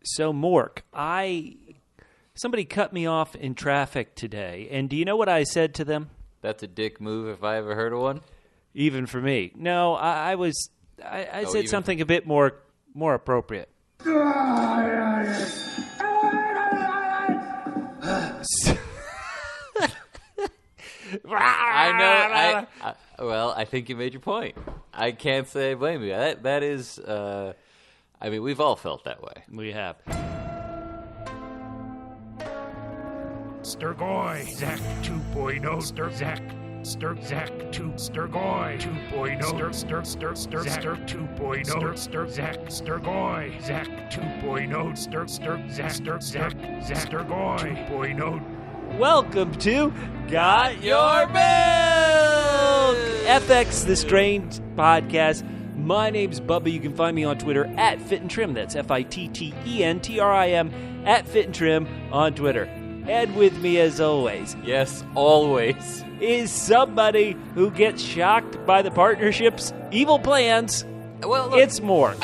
So, Mork, somebody cut me off in traffic today, and do you know what I said to them? That's a dick move if I ever heard of one. Even for me. No, I said something a bit more appropriate. I know. Well, I think you made your point. I can't say I blame you. That is. I mean, we've all felt that way. We have. Strigoi, Zach 2.0, Zach 2, Strigoi 2.0, Zach 2.0, Zach Strigoi, Zach 2.0, Zach Strigoi 2.0. Welcome to Got Your Milk! FX, the Strange Podcast. My name's Bubba. You can find me on Twitter at Fit and Trim. That's FITTENTRIM at Fit and Trim on Twitter. And with me, as always, yes, always, is somebody who gets shocked by the partnership's evil plans. Well, look, it's Mork.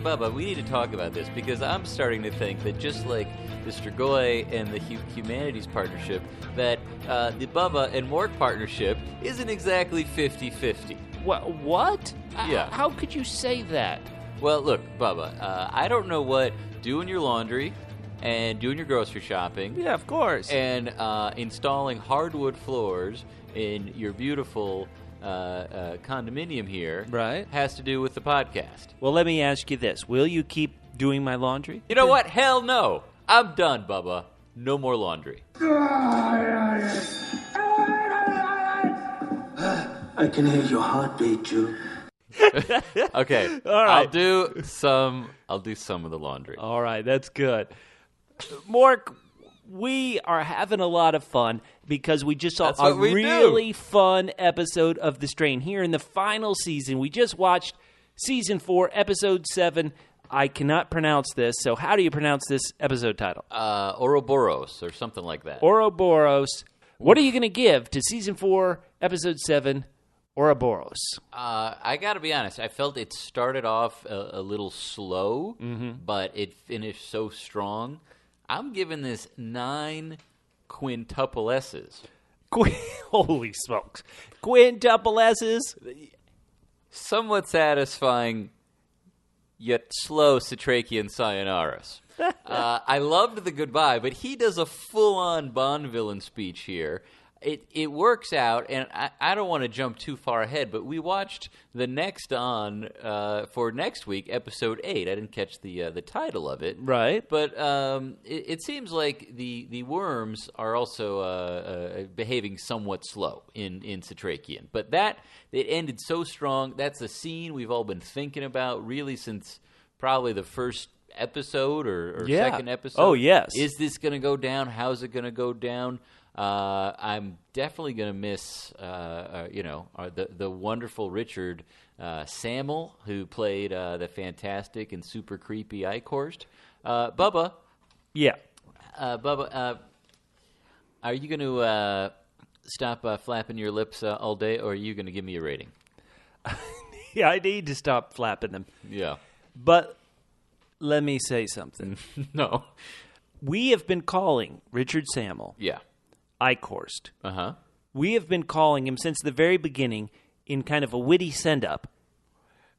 Bubba, we need to talk about this because I'm starting to think that just like the Strigoi and the Humanities partnership, that the Bubba and Mork partnership isn't exactly 50-50. What? Yeah. How could you say that? Well, look, Bubba, I don't know what doing your laundry and doing your grocery shopping. Yeah, of course. And installing hardwood floors in your beautiful condominium here has to do with the podcast. Well, let me ask you this. Will you keep doing my laundry? You know what? Hell no. I'm done, Bubba. No more laundry. I can hear your heartbeat, Drew. Okay. All right. I'll do some of the laundry. All right, that's good. Mork, we are having a lot of fun because we just saw a really fun episode of The Strain here in the final season. We just watched Season 4, Episode 7. I cannot pronounce this, so how do you pronounce this episode title? Ouroboros or something like that. Ouroboros. What are you going to give to Season 4, Episode 7, Ouroboros? I got to be honest. I felt it started off a little slow, but it finished so strong. I'm giving this 9 quintuple S's. Holy smokes. Quintuple S's? Somewhat satisfying, yet slow Setrakian sayonara's. I loved the goodbye, but he does a full-on Bond villain speech here. It works out, and I don't want to jump too far ahead, but we watched the next on for next week, episode 8. I didn't catch the title of it, right? But it seems like the worms are also behaving somewhat slow in Setrakian. But it ended so strong. That's a scene we've all been thinking about really since probably the first episode or second episode. Oh yes, is this going to go down? How's it going to go down? I'm definitely going to miss, the wonderful Richard Sammel, who played the fantastic and super creepy Eichhorst. Bubba. Yeah. Bubba, are you going to stop flapping your lips all day, or are you going to give me a rating? Yeah, I need to stop flapping them. Yeah. But let me say something. No. We have been calling Richard Sammel. Yeah. Eichhorst. Uh-huh. We have been calling him since the very beginning in kind of a witty send-up.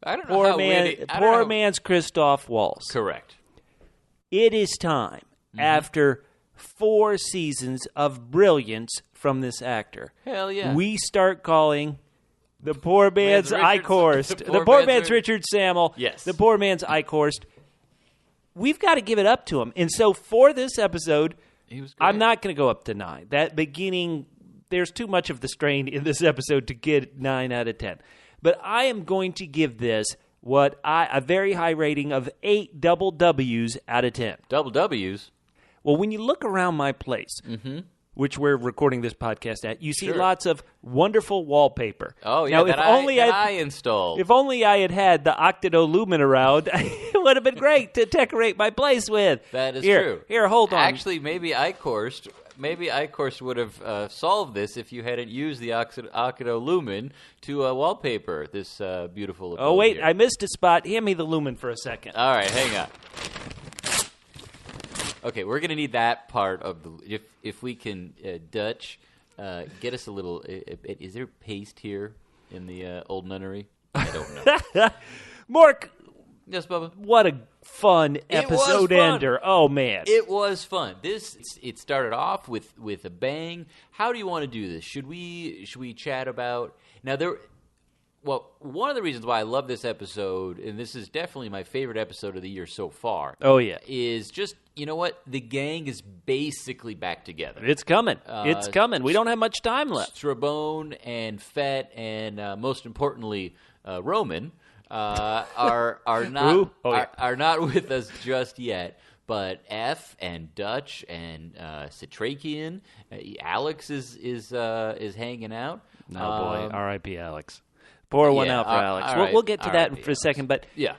I don't know Poor man's Christoph Waltz. Correct. It is time, after 4 seasons of brilliance from this actor. Hell yeah. We start calling the poor man's Eichhorst. The poor man's Richard Sammel. Yes. The poor man's Eichhorst. We've got to give it up to him. And so for this episode, I'm not going to go up to 9. That beginning, there's too much of the strain in this episode to get 9 out of 10. But I am going to give this a very high rating of 8 double W's out of 10. Double W's? Well, when you look around my place, which we're recording this podcast at, you see lots of wonderful wallpaper. Oh, yeah, now, that I installed. If only I had the Octado-Lumen around, it would have been great to decorate my place with. That is true. Here, hold on. Actually, maybe Eichhorst would have solved this if you hadn't used the Octado-Lumen to wallpaper this beautiful. Oh, wait, here. I missed a spot. Hand me the Lumen for a second. All right, hang on. Okay, we're gonna need that part of the. If we can, Dutch, get us a little. Is there paste here in the old nunnery? I don't know. Mork. Yes, Bubba. What a fun episode ender. Oh, man. It was fun. It started off with a bang. How do you want to do this? Should we chat about now one of the reasons why I love this episode, and this is definitely my favorite episode of the year so far. Oh, yeah. Is just, you know what? The gang is basically back together. It's coming. It's coming. We don't have much time left. Strabone and Fett and most importantly, Roman are not with us just yet. But F and Dutch and Setrakian, Alex is hanging out. Oh boy, R.I.P. Alex. Pour one out for Alex. We'll get to that for a second, but yeah,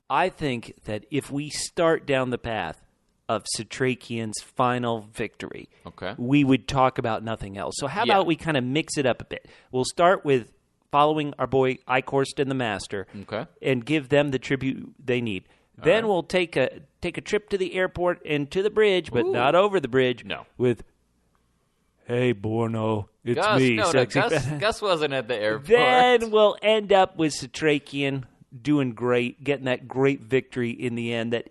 I think that if we start down the path of Setrakian's final victory, we would talk about nothing else. So how about we kind of mix it up a bit? We'll start with following our boy Eichhorst and the Master, and give them the tribute they need. Then we'll take a trip to the airport and to the bridge, but not over the bridge. No, with hey Borno, it's Gus, me. Gus wasn't at the airport. Then we'll end up with Setrakian doing great, getting that great victory in the end that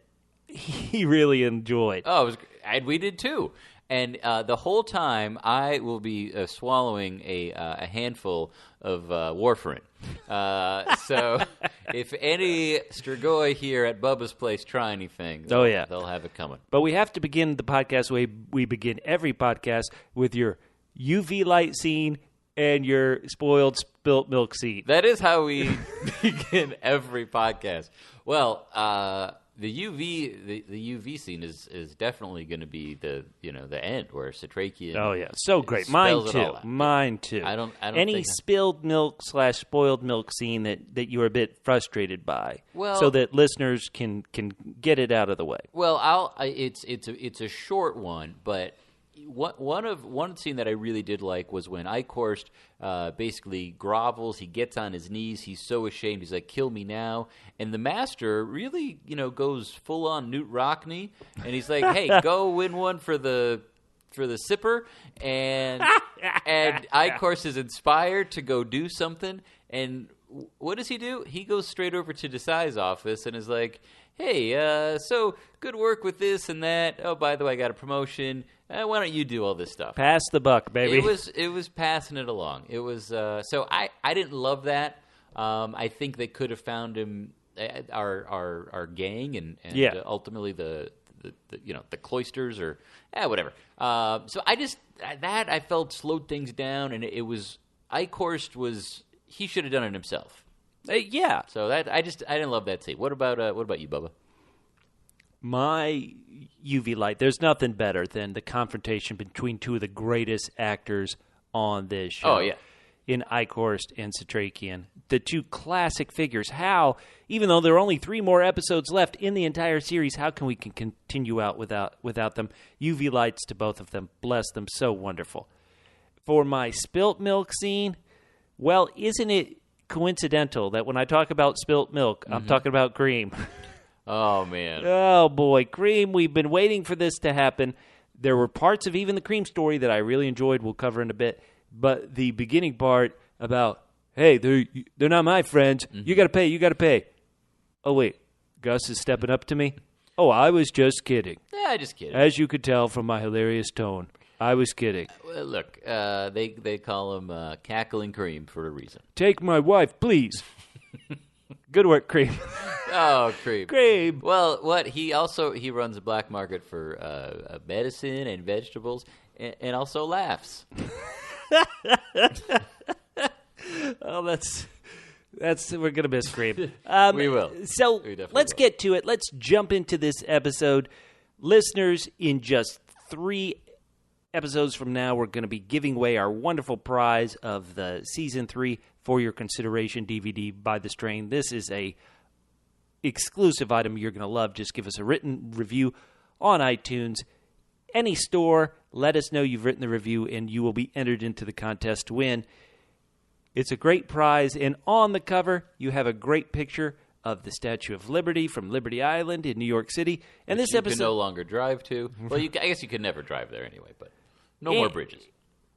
he really enjoyed. Oh, and we did too. And the whole time, I will be swallowing a handful of warfarin. So if any strigoi here at Bubba's place try anything, they'll have it coming. But we have to begin the podcast the way we begin every podcast, with your UV light scene and your spoiled spilt milk scene. That is how we begin every podcast. Well, the UV scene is definitely going to be the end where Setrakian. Oh yeah, so great. Mine too. I don't any spilled milk / spoiled milk scene that you are a bit frustrated by. Well, so that listeners can get it out of the way. Well, it's a short one, but one scene that I really did like was when Eichhorst basically grovels. He gets on his knees. He's so ashamed. He's like, "Kill me now!" And the Master really, goes full on Newt Rockney, and he's like, "Hey, go win one for the sipper." And Eichhorst is inspired to go do something. And what does he do? He goes straight over to Desai's office and is like, "Hey, so good work with this and that. Oh, by the way, I got a promotion. Why don't you do all this stuff?" Pass the buck, baby. It was passing it along. It was so I didn't love that. I think they could have found him, our gang, and ultimately the Cloisters or whatever. So I felt slowed things down, and it was Eichhorst he should have done it himself. Yeah. So I didn't love that scene. What about you, Bubba? My UV light, there's nothing better than the confrontation between two of the greatest actors on this show. Oh, yeah. In Eichhorst and Setrakian. The two classic figures. How, even though there are only 3 more episodes left in the entire series, how can we continue out without them? UV lights to both of them. Bless them. So wonderful. For my spilt milk scene, well, isn't it coincidental that when I talk about spilt milk, I'm talking about Creem? Oh, man. Oh, boy. Creem, we've been waiting for this to happen. There were parts of even the Creem story that I really enjoyed. We'll cover in a bit. But the beginning part about, hey, they're not my friends. You got to pay. Oh, wait. Gus is stepping up to me? Oh, I was just kidding. Yeah, just kidding. As you could tell from my hilarious tone, I was kidding. Well, look, they call him Cackling Creem for a reason. Take my wife, please. Good work, Creem. Oh, Creem. Creem. Well, he runs a black market for medicine and vegetables, and also laughs. Oh, that's we're gonna miss Creem. We will. So let's get to it. Let's jump into this episode, listeners. In just 3 episodes from now, we're going to be giving away our wonderful prize of the season 3 for your consideration DVD by the Strain. This is a exclusive item you're going to love. Just give us a written review on iTunes. Any store, let us know you've written the review, and you will be entered into the contest to win. It's a great prize, and on the cover, you have a great picture of the Statue of Liberty from Liberty Island in New York City. And Which this you episode can no longer drive to. Well, I guess you could never drive there anyway, but no more bridges.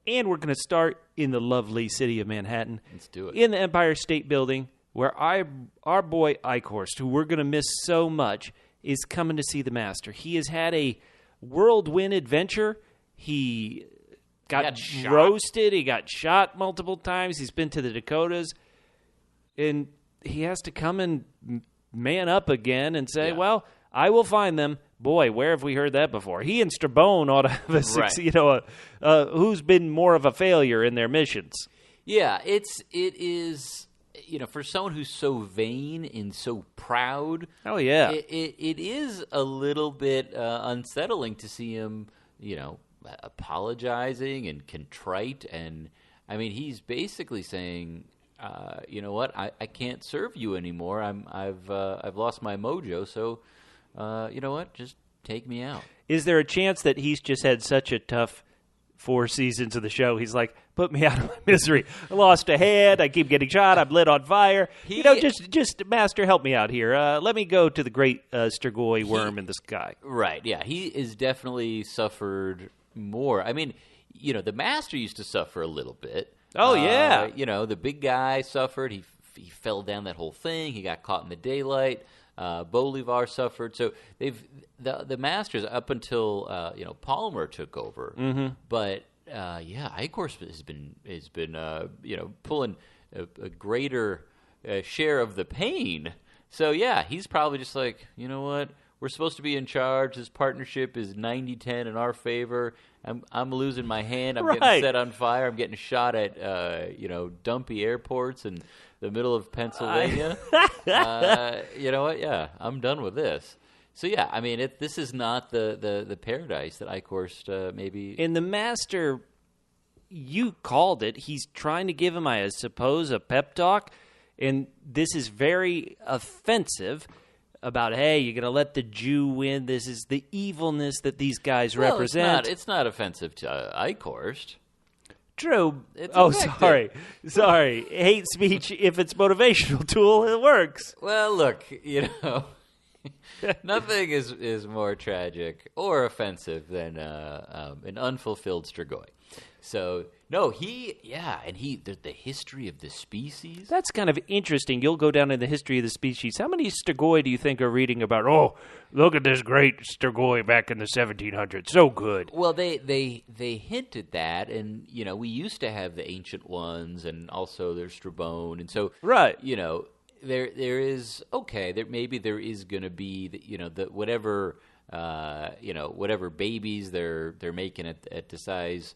And we're going to start in the lovely city of Manhattan. Let's do it. In the Empire State Building, where our boy Eichhorst, who we're going to miss so much, is coming to see the master. He has had a whirlwind adventure. He got roasted. He got shot multiple times. He's been to the Dakotas. And he has to come and man up again and say, well, I will find them. Boy, where have we heard that before? He and Strabone ought to have who's been more of a failure in their missions. Yeah, it is, for someone who's so vain and so proud. Oh, yeah. It is a little bit unsettling to see him, apologizing and contrite. And, I mean, he's basically saying, you know what, I can't serve you anymore. I've lost my mojo, so, you know what, just take me out. Is there a chance that he's just had such a tough 4 seasons of the show? He's like, put me out of my misery. I lost a hand. I keep getting shot. I'm lit on fire. Just Master, help me out here. Let me go to the great strigoi worm in the sky. Right, yeah. He has definitely suffered more. I mean, the Master used to suffer a little bit. Oh, yeah. The big guy suffered. He fell down that whole thing. He got caught in the daylight. Bolivar suffered. So the Masters up until Palmer took over. Mm-hmm. But Eichhorst has been pulling a greater share of the pain. So yeah, he's probably just like, you know what? We're supposed to be in charge. This partnership is 90-10 in our favor. I'm losing my hand. I'm getting set on fire. I'm getting shot at dumpy airports in the middle of Pennsylvania. You know what? Yeah, I'm done with this. So yeah, I mean, this is not the paradise that Eichhorst maybe. In the Master, you called it. He's trying to give him, I suppose, a pep talk, and this is very offensive. About, hey, you're going to let the Jew win. This is the evilness that these guys represent. It's not offensive to Eichhorst. True. It's effective. Sorry. Hate speech, if it's motivational tool, it works. Well, look, nothing is more tragic or offensive than an unfulfilled strigoi. So, no, the history of the species. That's kind of interesting. You'll go down in the history of the species. How many strigoi do you think are reading about, oh, look at this great strigoi back in the 1700s. So good. Well, they hint at that, and, we used to have the ancient ones, and also there's Strabone, and so, right. There is, maybe there is going to be, the whatever, whatever babies they're making at the size.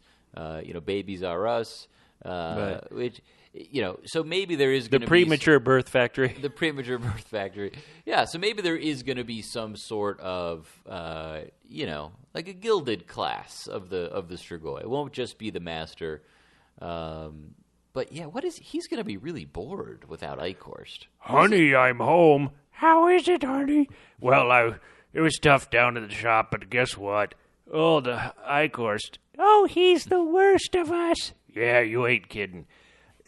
Babies Are Us, right. Which, so maybe there is going to be... The premature birth factory. The premature birth factory. Yeah, so maybe there is going to be some sort of, like a gilded class of the strigoi. It won't just be the Master. But yeah, he's going to be really bored without Eichhorst. Honey, I'm home. How is it, honey? Well, it was tough down at the shop, but guess what? Oh, the Eichhorst. Oh, he's the worst of us. Yeah, you ain't kidding.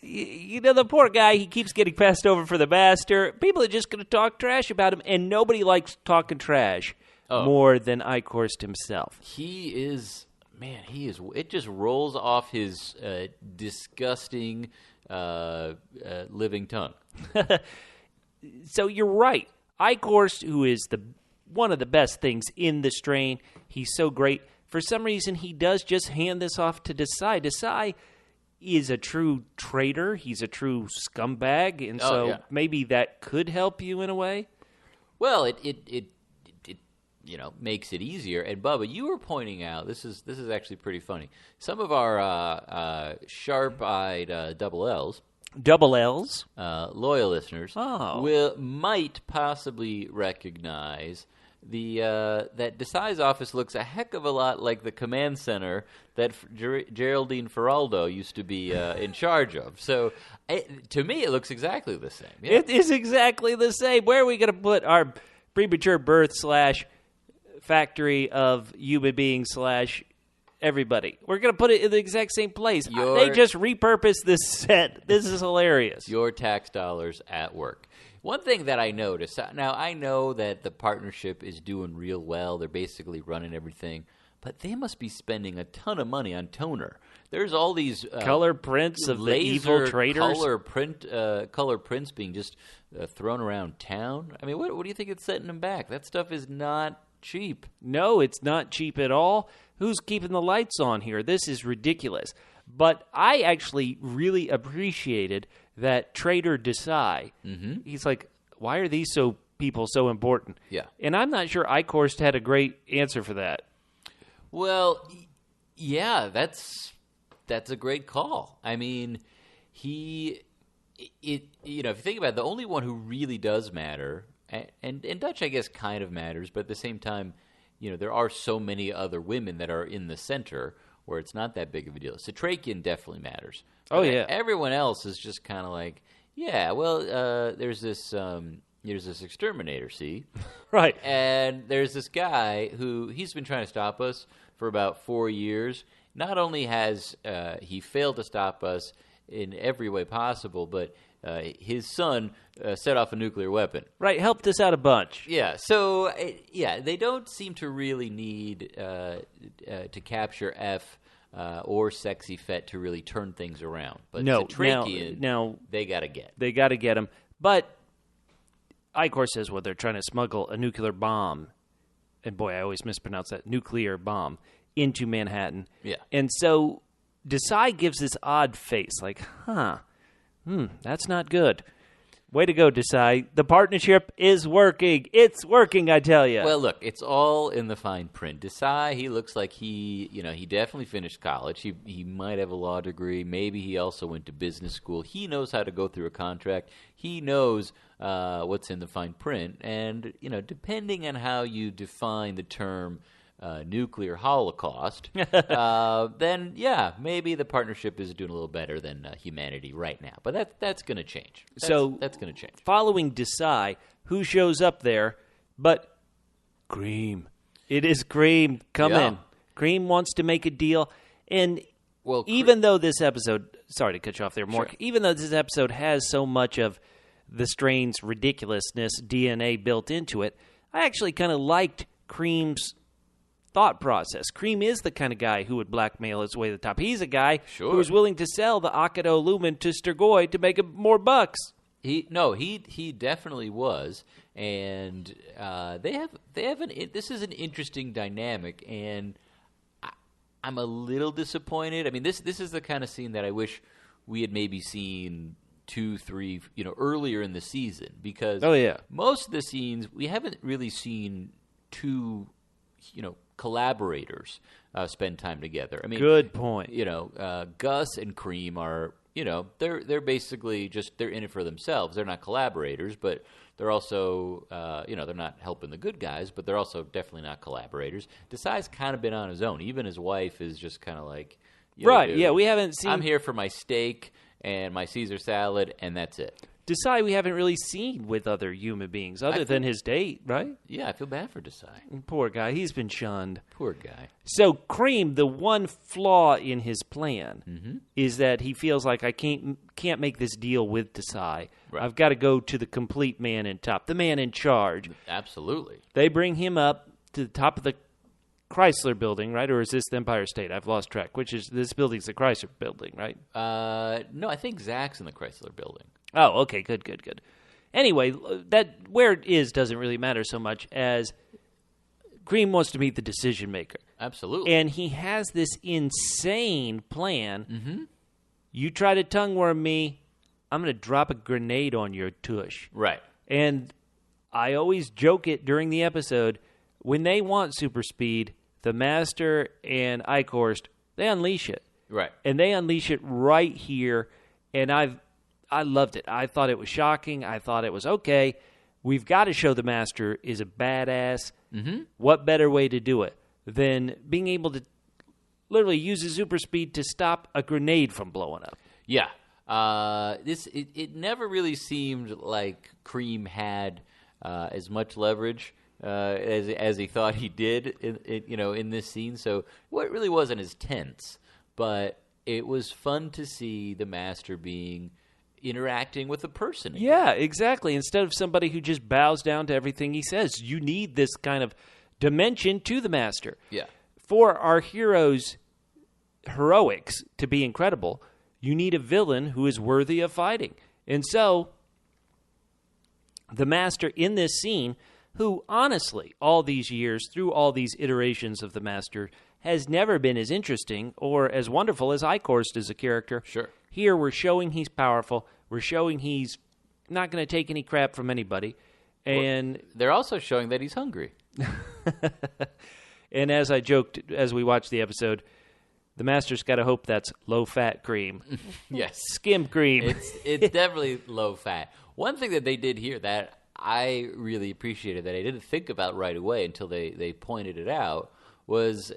The poor guy, he keeps getting passed over for the Master. People are just going to talk trash about him, and nobody likes talking trash more than Eichhorst himself. He is, it just rolls off his disgusting living tongue. So you're right. Eichhorst, who is one of the best things in the strain, he's so great. For some reason, he does just hand this off to Desai. Desai is a true traitor. He's a true scumbag, and maybe that could help you in a way. Well, it makes it easier. And Bubba, you were pointing out this is actually pretty funny. Some of our sharp-eyed double L's. Double L's? Loyal listeners might possibly recognize that Desai's office looks a heck of a lot like the command center that Geraldine Feraldo used to be in charge of. So, to me, it looks exactly the same. Yeah. It is exactly the same. Where are we going to put our premature birth / factory of human beings / everybody? We're going to put it in the exact same place. They just repurposed this set. This is hilarious. Your tax dollars at work. One thing that I noticed, now I know that the partnership is doing real well. They're basically running everything. But they must be spending a ton of money on toner. There's all these color prints of the evil traders. Color prints being just thrown around town. I mean, what do you think it's setting them back? That stuff is not cheap. No, it's not cheap at all. Who's keeping the lights on here? This is ridiculous. But I actually really appreciated that Trader Desai. Mm-hmm. He's like, why are these people so important? Yeah. And I'm not sure Eichhorst had a great answer for that. Well, yeah, that's a great call. I mean, if you think about it, the only one who really does matter, and Dutch, I guess, kind of matters, but at the same time, there are so many other women that are in the center where it's not that big of a deal. Setrakian definitely matters. Oh, yeah. Everyone else is just kind of like, yeah, well, there's this exterminator, see? Right. And there's this guy who he's been trying to stop us for about 4 years. Not only has he failed to stop us in every way possible, but his son set off a nuclear weapon. Right, helped us out a bunch. Yeah, so, they don't seem to really need to capture F or Sexy Fett to really turn things around. But no, Setrakian, now they got to get. They got to get him. But Eichhorst says, they're trying to smuggle a nuclear bomb, and boy, I always mispronounce that, nuclear bomb, into Manhattan. Yeah. And so Desai gives this odd face, like, that's not good. Way to go, Desai. The partnership is working. It's working, I tell you. Well, look, it's all in the fine print. Desai, he looks like he definitely finished college. He might have a law degree. Maybe he also went to business school. He knows how to go through a contract. He knows what's in the fine print. And, depending on how you define the term nuclear holocaust, then, yeah, maybe the partnership is doing a little better than humanity right now. But that's going to change. That's going to change. Following Desai, who shows up there but Creem. It is Creem. Come in. Creem wants to make a deal. And even though this episode, sorry to cut you off there, Mork, sure. Even though this episode has so much of the Strain's ridiculousness DNA built into it, I actually kind of liked Creem's thought process. Creem is the kind of guy who would blackmail his way to the top. He's a guy who is willing to sell the Akado Lumen to Strigoi to make more bucks. He definitely was, and this is an interesting dynamic, and I'm a little disappointed. I mean, this is the kind of scene that I wish we had maybe seen 2, 3, earlier in the season, because most of the scenes we haven't really seen two, collaborators spend time together. I mean, good point. Gus and Creem are, they're basically they're in it for themselves. They're not collaborators, but they're also, they're not helping the good guys, but they're also definitely not collaborators. Desai's kind of been on his own. Even his wife is just kind of like, right? Dude, yeah, we haven't seen. I'm here for my steak and my Caesar salad, and that's it. Desai we haven't really seen with other human beings other than his date, right? Yeah, I feel bad for Desai. Poor guy. He's been shunned. Poor guy. So Creem, the one flaw in his plan is that he feels like I can't make this deal with Desai. Right. I've got to go to the complete man in top, the man in charge. Absolutely. They bring him up to the top of the Chrysler building, right? Or is this the Empire State? I've lost track. This building's the Chrysler building, right? No, I think Zach's in the Chrysler building. Oh, okay, good. Anyway, that where it is doesn't really matter so much as Creem wants to meet the decision maker. Absolutely. And he has this insane plan. You try to tongue worm me, I'm going to drop a grenade on your tush. Right. And I always joke it during the episode, when they want super speed, the Master and Eichhorst, they unleash it. Right. And they unleash it right here, and I loved it. I thought it was shocking. I thought it was okay. We've got to show the Master is a badass. What better way to do it than being able to literally use his super speed to stop a grenade from blowing up? Yeah. It never really seemed like Creem had as much leverage as he thought he did in this scene. So it really wasn't as tense, but it was fun to see the Master being interacting with a person again. Yeah, exactly. Instead of somebody who just bows down to everything he says, you need this kind of dimension to the master. Yeah. For our heroes' heroics to be incredible, you need a villain who is worthy of fighting. And so, the master in this scene, who honestly, all these years, through all these iterations of the master, has never been as interesting or as wonderful as Eichhorst as a character. Sure. Here, we're showing he's powerful. We're showing he's not going to take any crap from anybody. And they're also showing that he's hungry. And as I joked as we watched the episode, the master's got to hope that's low-fat cream. Yes. Skim cream. It's definitely low-fat. One thing that they did here that I really appreciated that I didn't think about right away until they pointed it out was,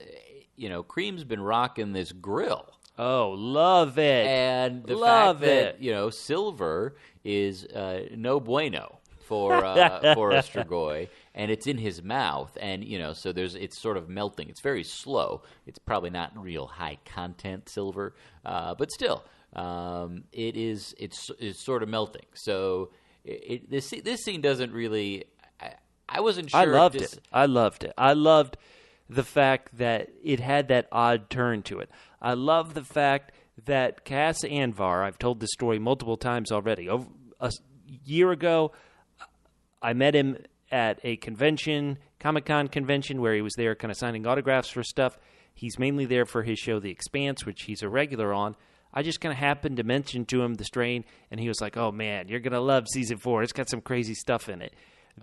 Creem's been rocking this grill. Oh, love it. And the love fact that, Silver is no bueno for a strigoi, and it's in his mouth, and so it's sort of melting. It's very slow. It's probably not real high content silver, but still, it's sort of melting. So this scene doesn't really. I wasn't sure. I loved it. I loved the fact that it had that odd turn to it. I love the fact that Cass Anvar. I've told this story multiple times already. Over a year ago, I met him at a convention, Comic-Con convention, where he was there kind of signing autographs for stuff. He's mainly there for his show, The Expanse, which he's a regular on. I just kind of happened to mention to him The Strain, and he was like, oh, man, you're going to love Season 4. It's got some crazy stuff in it.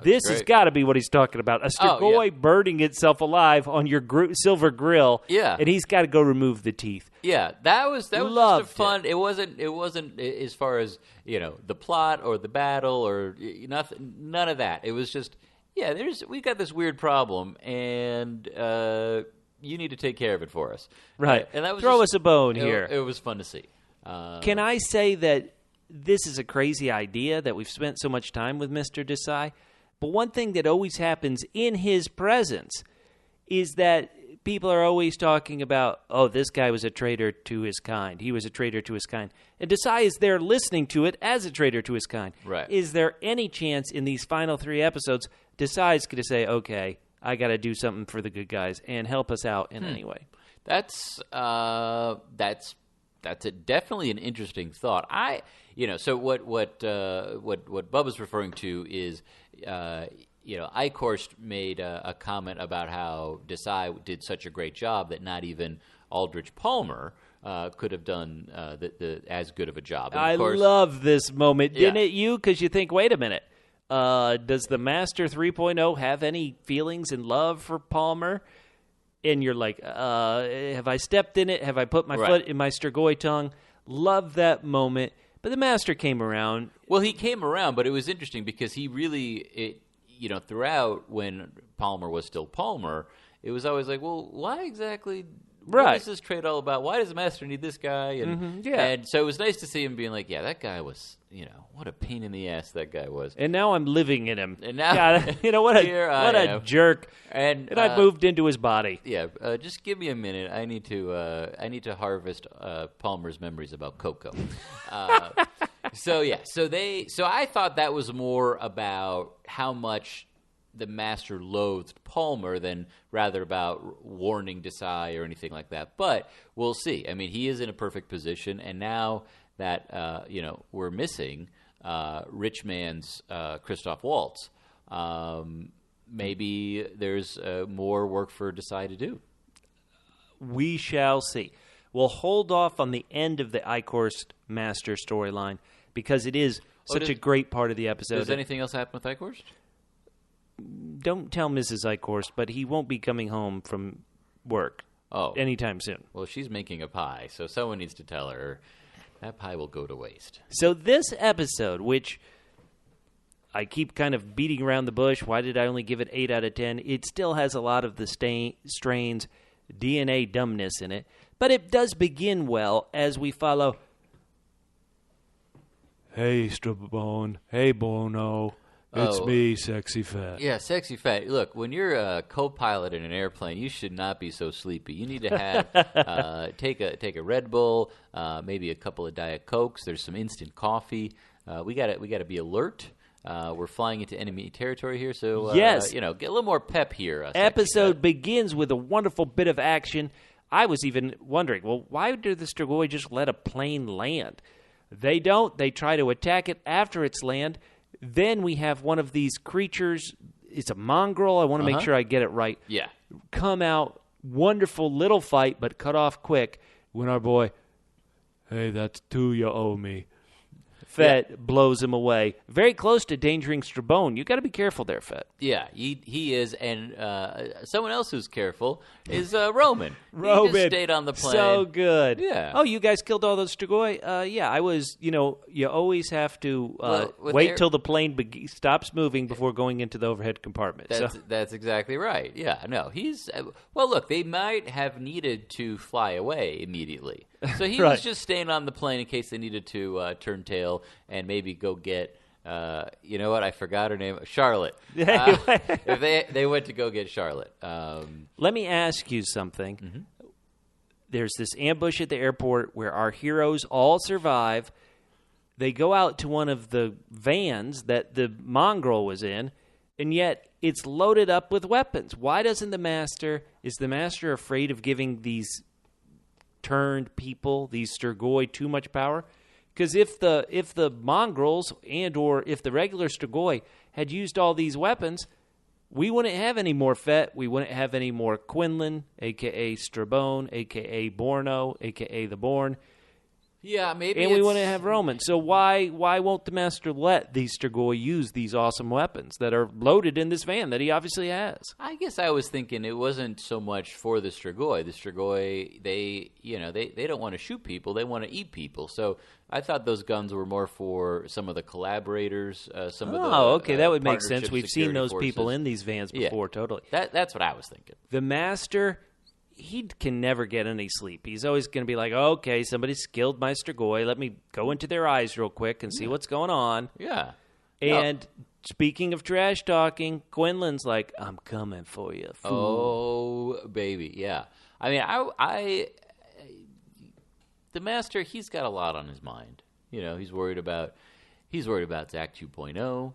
This has got to be what he's talking about. A strigoi burning itself alive on your silver grill. Yeah. And he's got to go remove the teeth. Yeah, that was just a fun. It wasn't as far as the plot or the battle or nothing. None of that. It was just we got this weird problem and you need to take care of it for us. Right. And that was Throw us a bone here. It was fun to see. Can I say that this is a crazy idea that we've spent so much time with Mr. Desai? But one thing that always happens in his presence is that people are always talking about, oh, this guy was a traitor to his kind. He was a traitor to his kind. And Desai is there listening to it as a traitor to his kind. Right. Is there any chance in these final 3 episodes Desai is going to say, okay, I got to do something for the good guys and help us out in any way? That's definitely an interesting thought. So what Bubba's referring to is, Eichhorst made a comment about how Desai did such a great job that not even Aldrich Palmer could have done as good of a job. And of course, love this moment, didn't it, you? Because you think, wait a minute, does the Master 3.0 have any feelings and love for Palmer? And you're like, have I stepped in it? Have I put my foot in my strigoi tongue? Love that moment. But the Master came around. Well, he came around, but it was interesting because he really, throughout when Palmer was still Palmer, it was always like, well, why exactly? What is this trade all about? Why does the Master need this guy? And and so it was nice to see him being like, yeah, that guy was, what a pain in the ass that guy was. And now I'm living in him. And now, God, what a jerk. And I moved into his body. Yeah, just give me a minute. I need to harvest Palmer's memories about Coco. So I thought that was more about how much the Master loathed Palmer than rather about warning Desai or anything like that. But we'll see. I mean, he is in a perfect position, and now that we're missing rich man's Christoph Waltz, maybe there's more work for Desai to do. We shall see. We'll hold off on the end of the Eichhorst Master storyline because it is such a great part of the episode. Does anything else happen with Eichhorst? Don't tell Mrs. Eichhorst, but he won't be coming home from work anytime soon. Well, she's making a pie, so someone needs to tell her that pie will go to waste. So this episode, which I keep kind of beating around the bush, why did I only give it 8 out of 10? It still has a lot of the strains, DNA dumbness in it, but it does begin well as we follow. Hey, Stripperbone. Hey, Bono. It's me, Sexy Fat. Yeah, Sexy Fat. Look, when you're a co-pilot in an airplane, you should not be so sleepy. You need to have take a Red Bull, maybe a couple of Diet Cokes. There's some instant coffee. We got to be alert. We're flying into enemy territory here, so yes. Get a little more pep here. Episode begins with a wonderful bit of action. I was even wondering, well, why did the strigoi just let a plane land? They don't. They try to attack it after it's land. Then we have one of these creatures. It's a mongrel. I want to make sure I get it right. Yeah. Come out. Wonderful little fight, but cut off quick when our boy, hey, that's 2 you owe me. Fett blows him away. Very close to endangering Strabone. You got to be careful there, Fett. Yeah, he is, and someone else who's careful is Roman. Roman. He just stayed on the plane. So good. Yeah. Oh, you guys killed all those strigoi? Yeah, I was, you always have to wait till the plane stops moving before going into the overhead compartment. That's exactly right. Yeah, no, he's... well, look, they might have needed to fly away immediately. So he was just staying on the plane in case they needed to turn tail and maybe go get... you know what? I forgot her name. Charlotte. If they went to go get Charlotte. Let me ask you something. Mm-hmm. There's this ambush at the airport where our heroes all survive. They go out to one of the vans that the mongrel was in, and yet it's loaded up with weapons. Why doesn't is the master afraid of giving these turned people, these strigoi, too much power? Because if the mongrels or if the regular strigoi had used all these weapons, we wouldn't have any more Fett. We wouldn't have any more Quinlan, a.k.a. Strabone, a.k.a. Borno, a.k.a. the Born. Yeah, maybe. And we wouldn't have Roman. So why won't the master let these strigoi use these awesome weapons that are loaded in this van that he obviously has? I guess I was thinking it wasn't so much for the strigoi. The strigoi, they don't want to shoot people; they want to eat people. So I thought those guns were more for some of the collaborators. Some of the okay, that would make sense. We've seen those forces. People in these vans before, totally. That's what I was thinking. The master. He can never get any sleep. He's always going to be like, okay, somebody's killed my strigoi. Let me go into their eyes real quick and see what's going on. Yeah. And speaking of trash talking, Quinlan's like, I'm coming for you, fool. Oh, baby, yeah. I mean, the master, he's got a lot on his mind. He's worried about Zach 2.0.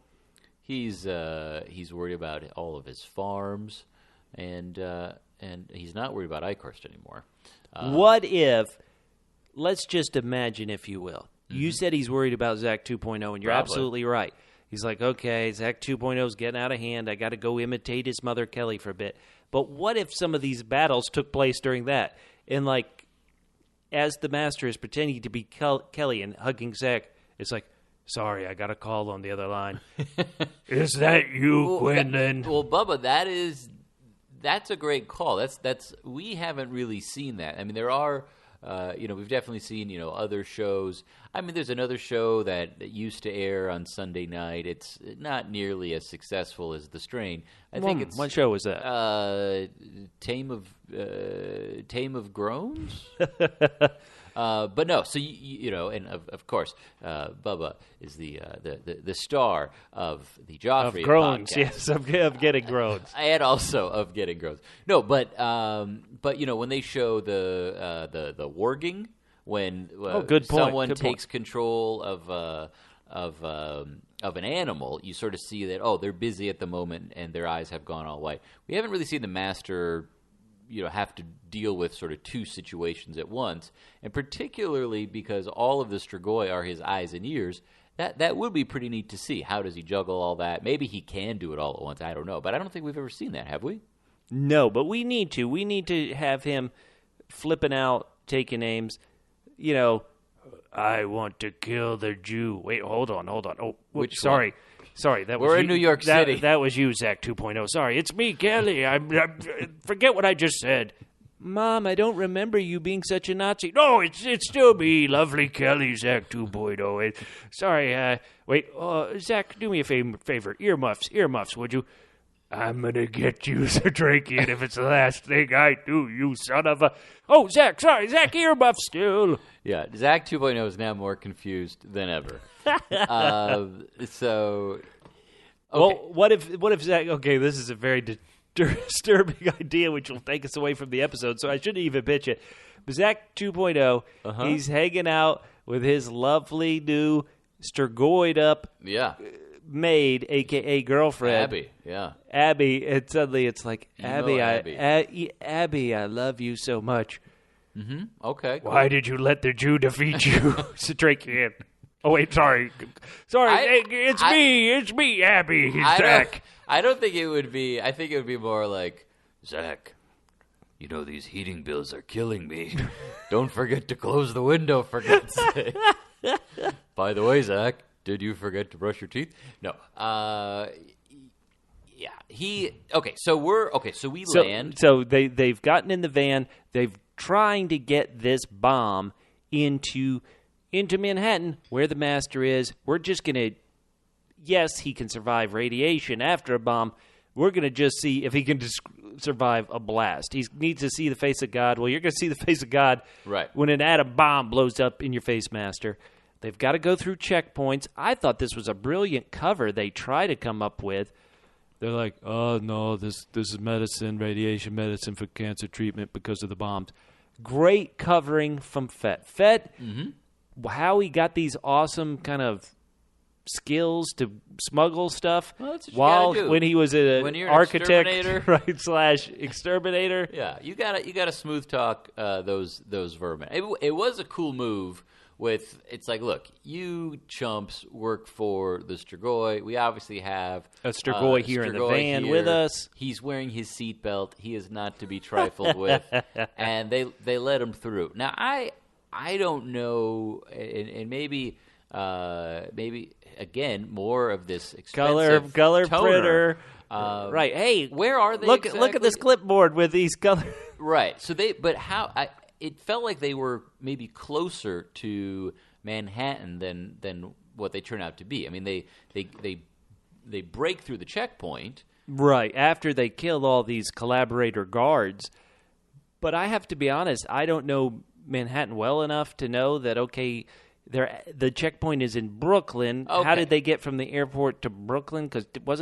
He's worried about all of his farms, and he's not worried about Eichhorst anymore. What if, let's just imagine, if you will. Mm-hmm. You said he's worried about Zach 2.0, and you're absolutely right. He's like, okay, Zach 2.0 is getting out of hand. I got to go imitate his mother, Kelly, for a bit. But what if some of these battles took place during that? And, as the master is pretending to be Kelly and hugging Zach, it's like, sorry, I got a call on the other line. Is that you, Quinlan? Well, Bubba, that's a great call. That's we haven't really seen that. I mean, there are, we've definitely seen, other shows. I mean, there's another show that used to air on Sunday night. It's not nearly as successful as The Strain. I think it's what show was that? Tame of Groans. But no, so and of course, Bubba is the star of the Joffrey of Groans, podcast. yes, of Getting Groans, and also of Getting Groans. No, but when they show the warging, when someone takes control of an animal, you sort of see that they're busy at the moment and their eyes have gone all white. We haven't really seen the master have to deal with sort of two situations at once, and particularly because all of the strigoi are his eyes and ears, that would be pretty neat to see. How does he juggle all that? Maybe he can do it all at once. I don't know, but I don't think we've ever seen that, have we? No, but we need to. We need to have him flipping out, taking names. I want to kill the Jew. Wait, hold on. Oh, sorry. Sorry, that was We're in New York City. That was you, Zach 2.0. Sorry, it's me, Kelly. I forget what I just said. Mom, I don't remember you being such a Nazi. No, it's still me, lovely Kelly, Zach 2.0. Sorry, wait, Zach, do me a favor. Earmuffs, would you? I'm gonna get you, Setrakian, if it's the last thing I do, you son of a... Oh, Zach, earmuffs still. Yeah, Zach 2.0 is now more confused than ever. So, Okay. Well, what if Zach? Okay, this is a very disturbing idea, which will take us away from the episode. So I shouldn't even pitch it. But Zach 2.0, he's hanging out with his lovely new strigoi up maid, a.k.a. girlfriend. Abby, yeah. Abby, and suddenly it's like, Abby, Abby. I love you so much. Mm-hmm. Okay. Cool. Why did you let the Jew defeat you, Setrakian? Oh, wait, sorry. It's me, Abby, Zach. I don't think it would be, I think it would be more like, Zach, you know these heating bills are killing me. Don't forget to close the window, for God's sake. By the way, Zach, did you forget to brush your teeth? No. So we land. So they've gotten in the van. They've trying to get this bomb into Manhattan, where the master is. We're just going to, yes, he can survive radiation after a bomb. We're going to just see if he can survive a blast. He needs to see the face of God. Well, you're going to see the face of God when an atom bomb blows up in your face, master. They've got to go through checkpoints. I thought this was a brilliant cover they try to come up with. They're like, oh, no, this is medicine, radiation medicine for cancer treatment because of the bombs. Great covering from Fett. Fett, how he got these awesome kind of skills to smuggle stuff when he was an architect, right, / exterminator. Yeah, you gotta smooth talk those vermin. It was a cool move. It's like, look, you chumps work for the strigoi. We obviously have a strigoi here in the van with us. He's wearing his seatbelt. He is not to be trifled with, and they let him through. Now I don't know, and maybe again more of this expensive color toner. printer. Right. Hey, where are they? Look at this clipboard with these colors. Right. So it felt like they were maybe closer to Manhattan than what they turn out to be. I mean, they break through the checkpoint. Right, after they kill all these collaborator guards. But I have to be honest, I don't know Manhattan well enough to know that, okay, the checkpoint is in Brooklyn. Okay. How did they get from the airport to Brooklyn? Because was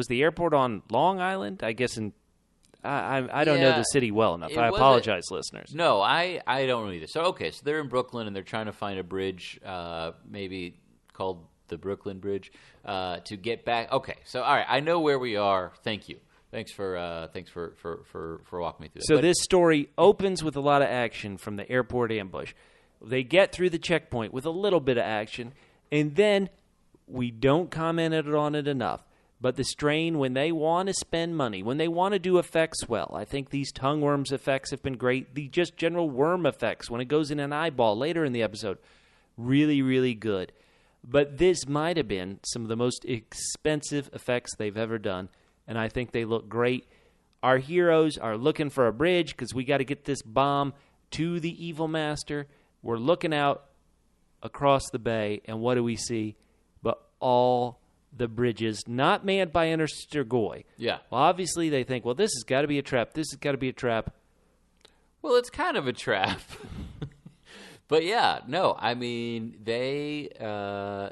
the airport on Long Island? I guess I don't know the city well enough. I apologize, listeners. No, I don't know either. So they're in Brooklyn and they're trying to find a bridge, maybe called the Brooklyn Bridge, to get back. Okay, so all right, I know where we are. Thank you. Thanks for walking me through that. So this story opens with a lot of action from the airport ambush. They get through the checkpoint with a little bit of action, and then we don't comment on it enough. But the strain, when they want to spend money, when they want to do effects well, I think these tongue worms effects have been great. The just general worm effects, when it goes in an eyeball later in the episode, really, really good. But this might have been some of the most expensive effects they've ever done, and I think they look great. Our heroes are looking for a bridge because we got to get this bomb to the evil master. We're looking out across the bay, and what do we see? But all the bridges, not manned by any strigoi. Yeah. Well, obviously they think, well, this has got to be a trap. This has got to be a trap. Well, it's kind of a trap. But yeah, no, I mean, they blow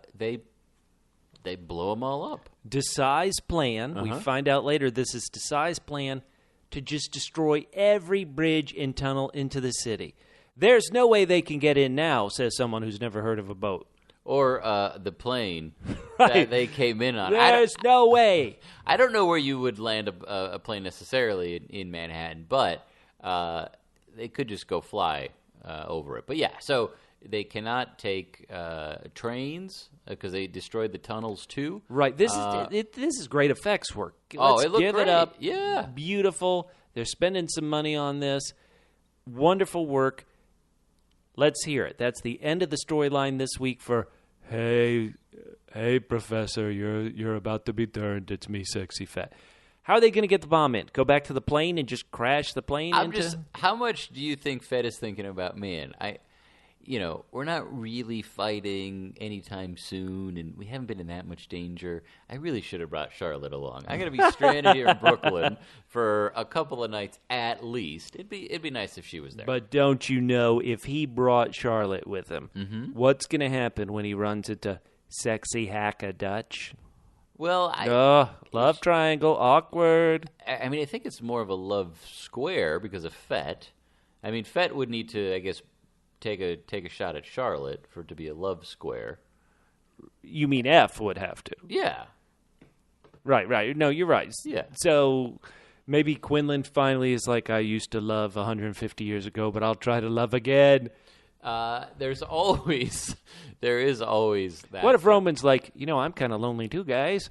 them all up. Desai's plan, we find out later this is Desai's plan to just destroy every bridge and tunnel into the city. There's no way they can get in now, says someone who's never heard of a boat. Or the plane that they came in on. There's no way. I don't know where you would land a plane necessarily in Manhattan, but they could just go fly over it. But yeah, so they cannot take trains because they destroyed the tunnels too. Right. This is great effects work. Let's it looked give great. It up. Yeah. Beautiful. They're spending some money on this. Wonderful work. Let's hear it. That's the end of the storyline this week for Hey, Professor, you're about to be turned. It's me, Sexy Fat. How are they going to get the bomb in? Go back to the plane and just crash the plane How much do you think Fed is thinking about, man, we're not really fighting anytime soon, and we haven't been in that much danger. I really should have brought Charlotte along. I'm going to be stranded here in Brooklyn for a couple of nights at least. It'd be nice if she was there. But don't you know, if he brought Charlotte with him, what's going to happen when he runs into Sexy Hacka Dutch? Well, love triangle, awkward. I mean, I think it's more of a love square because of Fett. I mean, Fett would need to, I guess, take a shot at Charlotte for it to be a love square. You mean F would have to? Yeah. Right. No, you're right. Yeah. So maybe Quinlan finally is like, I used to love 150 years ago, but I'll try to love again. There is always that. What if Roman's like, I'm kind of lonely too, guys?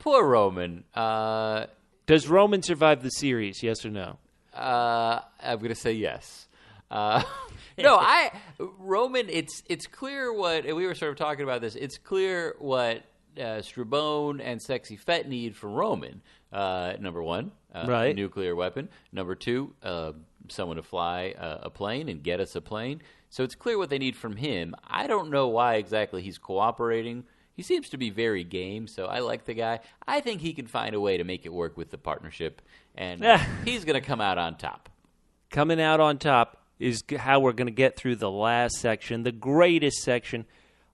Poor Roman. Does Roman survive the series, yes or no? I'm going to say yes. Roman, it's clear what, and we were sort of talking about this, it's clear what Strabone and Sexy Fett need from Roman. Number one, a nuclear weapon. Number two, someone to fly a plane and get us a plane. So it's clear what they need from him. I don't know why exactly he's cooperating. He seems to be very game, so I like the guy. I think he can find a way to make it work with the partnership, and he's going to come out on top. Coming out on top is how we're going to get through the last section, the greatest section.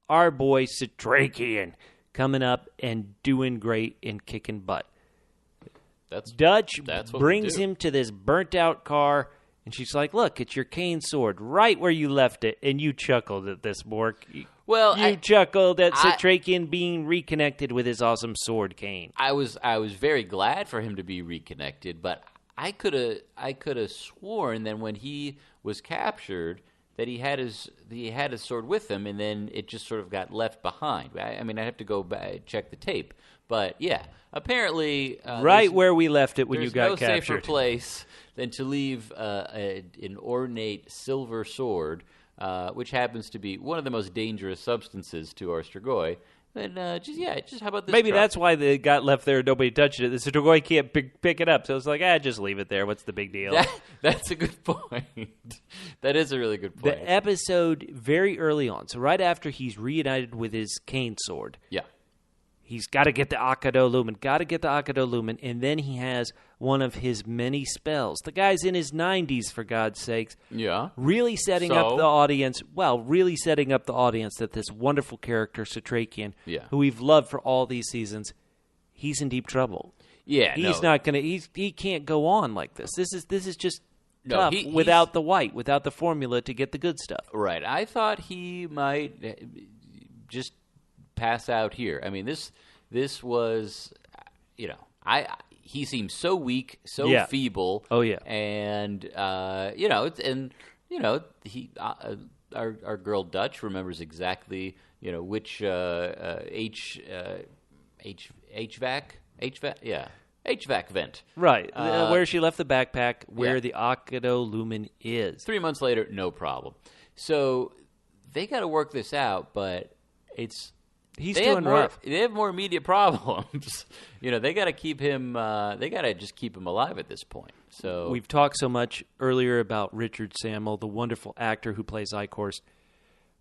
Our boy Setrakian coming up and doing great and kicking butt. Dutch brings him to this burnt-out car, and she's like, look, it's your cane sword right where you left it, and you chuckled at this, Mork. Well, you chuckled at Setrakian being reconnected with his awesome sword cane. I was very glad for him to be reconnected, but I could have sworn that when he was captured that he had his sword with him, and then it just sort of got left behind. I mean, I have to go back check the tape, but yeah, apparently right where we left it when you got captured. There's no safer place than to leave an ornate silver sword, which happens to be one of the most dangerous substances to our strigoi. And just how about this? Maybe truck? that's why they got left there and nobody touched it. The strigoi can't pick it up, so it's like, just leave it there. What's the big deal? That's a good point. That is a really good point. The episode very early on, so right after he's reunited with his cane sword. Yeah. He's got to get the Akado Lumen, and then he has one of his many spells. The guy's in his 90s, for God's sakes. Yeah. Really setting up the audience that this wonderful character, Setrakian, who we've loved for all these seasons, he's in deep trouble. Yeah, he's not going to. He can't go on like this. This is just tough without the without the formula to get the good stuff. Right. I thought he might just pass out here. I mean, this was, he seems so weak, so feeble. Oh yeah. And he our girl Dutch remembers exactly which HVAC vent. Right. Where she left the backpack, where the Akado Lumen is. 3 months later, no problem. So they got to work this out, but he's doing rough. They have more immediate problems. They got to keep him. They got to just keep him alive at this point. So we've talked so much earlier about Richard Sammel, the wonderful actor who plays Eichhorst.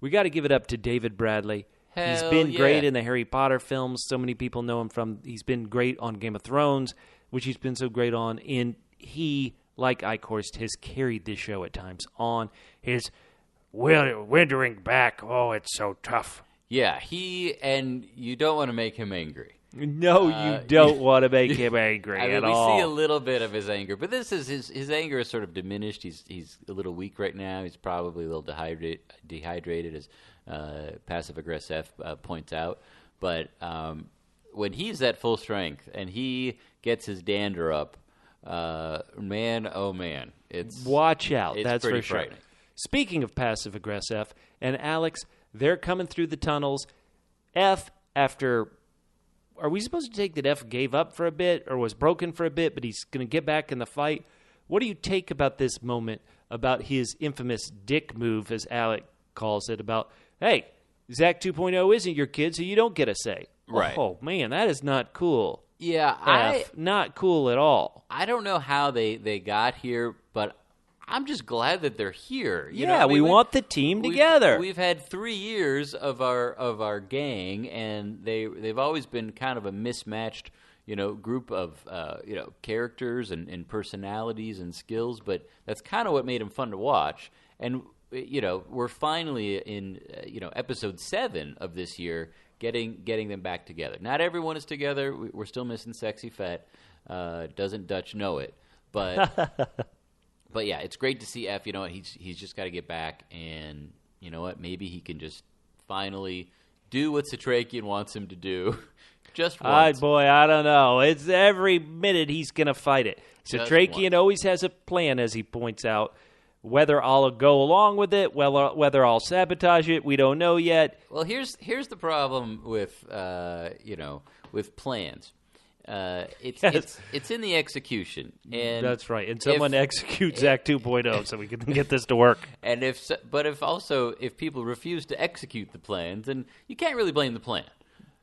We got to give it up to David Bradley. He's been great in the Harry Potter films. So many people know him from. He's been great on Game of Thrones, which he's been so great on. And he, like Eichhorst, has carried this show at times on his withering back. Oh, it's so tough. Yeah, and you don't want to make him angry. No, you don't want to make him angry at all. We see a little bit of his anger, but this is his anger is sort of diminished. He's a little weak right now. He's probably a little dehydrated, as Passive AgressEph points out. But when he's at full strength and he gets his dander up, man, oh man, watch out. That's pretty for sure. frightening. Speaking of Passive AgressEph and Alex, they're coming through the tunnels. F, after... Are we supposed to take that F gave up for a bit or was broken for a bit, but he's going to get back in the fight? What do you take about this moment, about his infamous dick move, as Alec calls it, about, hey, Zach 2.0 isn't your kid, so you don't get a say. Right. Oh, man, that is not cool. Yeah, not cool at all. I don't know how they got here, but I'm just glad that they're here. We want the team together. We've had 3 years of our gang, and they've always been kind of a mismatched, group of characters and personalities and skills. But that's kind of what made them fun to watch. And we're finally in episode 7 of this year getting them back together. Not everyone is together. We're still missing Sexy Fett. Doesn't Dutch know it? But but yeah, it's great to see F. You know what? He's just got to get back, and you know what? Maybe he can just finally do what Setrakian wants him to do. Just once. Boy, I don't know. It's every minute he's going to fight it. Setrakian always has a plan, as he points out. Whether I'll go along with it, whether I'll sabotage it, we don't know yet. Well, here's the problem with with plans. It's in the execution. And that's right. And someone executes Act 2.0 so we can get this to work. And if people refuse to execute the plans, then you can't really blame the plan.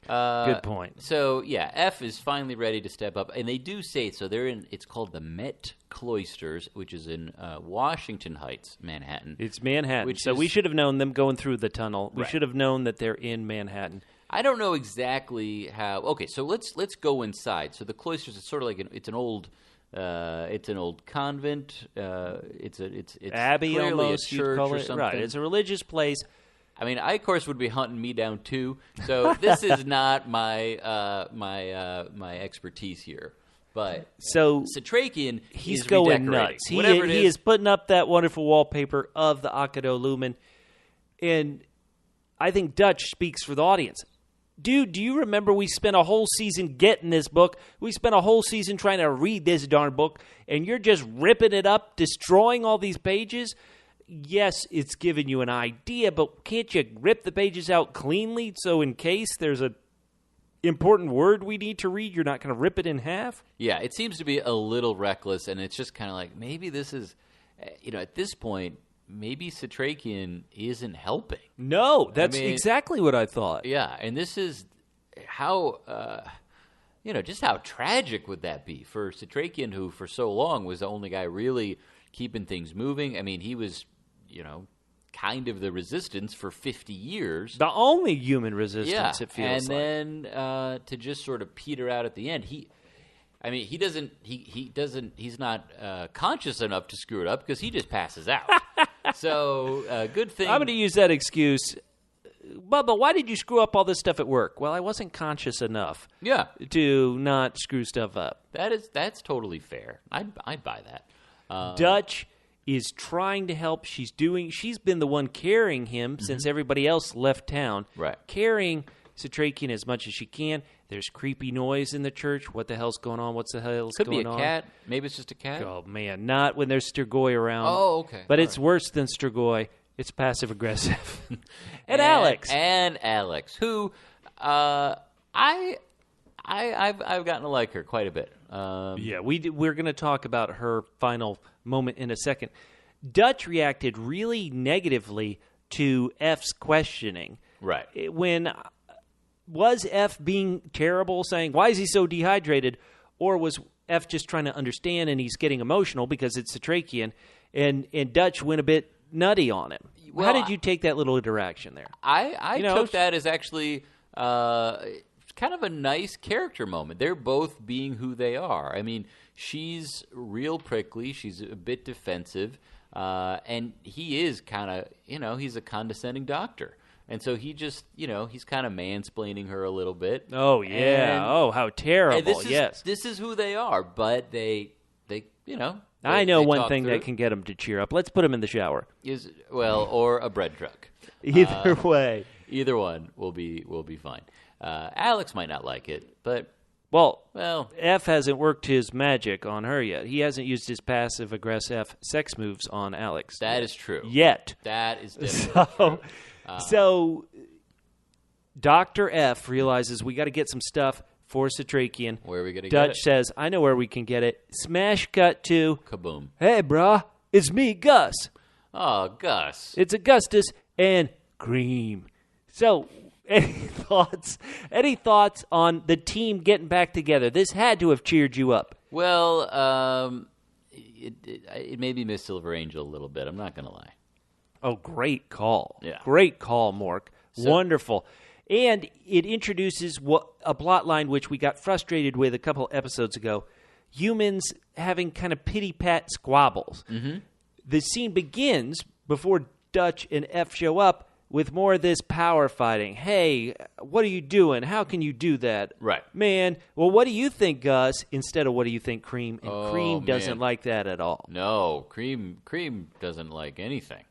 Good point. So yeah, F is finally ready to step up, and they do say so. They're in. It's called the Mit Cloisters, which is in Washington Heights, Manhattan. It's Manhattan. So we should have known them going through the tunnel. We should have known that they're in Manhattan. I don't know exactly how. Okay, so let's go inside. So the cloisters is sort of like it's an old convent. It's Abbey almost, a church or something. Right. It's a religious place. I mean, Eichhorst would be hunting me down too. So this is not my expertise here. But Setrakian, he's going nuts. He is putting up that wonderful wallpaper of the Akado Lumen, and I think Dutch speaks for the audience. Dude, do you remember we spent a whole season getting this book? We spent a whole season trying to read this darn book, and you're just ripping it up, destroying all these pages? Yes, it's giving you an idea, but can't you rip the pages out cleanly so in case there's an important word we need to read, you're not going to rip it in half? Yeah, it seems to be a little reckless, and it's just kind of like maybe this is, at this point, maybe Setrakian isn't helping. No, that's exactly what I thought. Yeah, and this is how, just how tragic would that be for Setrakian, who for so long was the only guy really keeping things moving. I mean, he was, kind of the resistance for 50 ye's. The only human resistance, it feels like. And then to just sort of peter out at the end, he's not conscious enough to screw it up because he just passes out. So, good thing. I'm going to use that excuse. Bubba, why did you screw up all this stuff at work? Well, I wasn't conscious enough to not screw stuff up. That's totally fair. I'd buy that. Dutch is trying to help. She's been the one carrying him since everybody else left town. Right. Carrying Setrakian as much as she can. There's creepy noise in the church. What the hell's going on? What's the hell's going on? Could be a cat. Maybe it's just a cat. Oh, man. Not when there's strigoi around. Oh, okay. But it's worse than strigoi. It's passive aggressive. and Alex. And Alex, who I've gotten to like her quite a bit. We're going to talk about her final moment in a second. Dutch reacted really negatively to F's questioning. Right. Was F being terrible, saying, why is he so dehydrated? Or was F just trying to understand and he's getting emotional because it's Setrakian, and Dutch went a bit nutty on him? Well, how did you take that little interaction there? I took that as actually kind of a nice character moment. They're both being who they are. I mean, she's real prickly. She's a bit defensive. And he is kind of, he's a condescending doctor. And so he just, he's kind of mansplaining her a little bit. Oh, yeah. How terrible. This is who they are. But they I know one thing that can get them to cheer up. Let's put them in the shower. Or a bread truck. Either way. Either one will be fine. Alex might not like it, but... Well, F hasn't worked his magic on her yet. He hasn't used his passive AgressEph sex moves on Alex. That is true. Yet. That is definitely true. So, Dr. F realizes we got to get some stuff for Setrakian. Where are we going to get it? Dutch says, I know where we can get it. Smash cut to... Kaboom. Hey, brah. It's me, Gus. Oh, Gus. It's Augustus and Creem. So... Any thoughts on the team getting back together? This had to have cheered you up. Well, it made me miss Silver Angel a little bit. I'm not going to lie. Oh, great call. Yeah. Great call, Mork. Wonderful. And it introduces a plot line which we got frustrated with a couple episodes ago. Humans having kind of pity-pat squabbles. Mm-hmm. The scene begins before Dutch and F show up. with more of this power fighting. Hey, what are you doing? How can you do that? Right. Man, well, what do you think, Gus, instead of what do you think, Creem? And Oh, Creem doesn't man. like that at all. No, Creem doesn't like anything.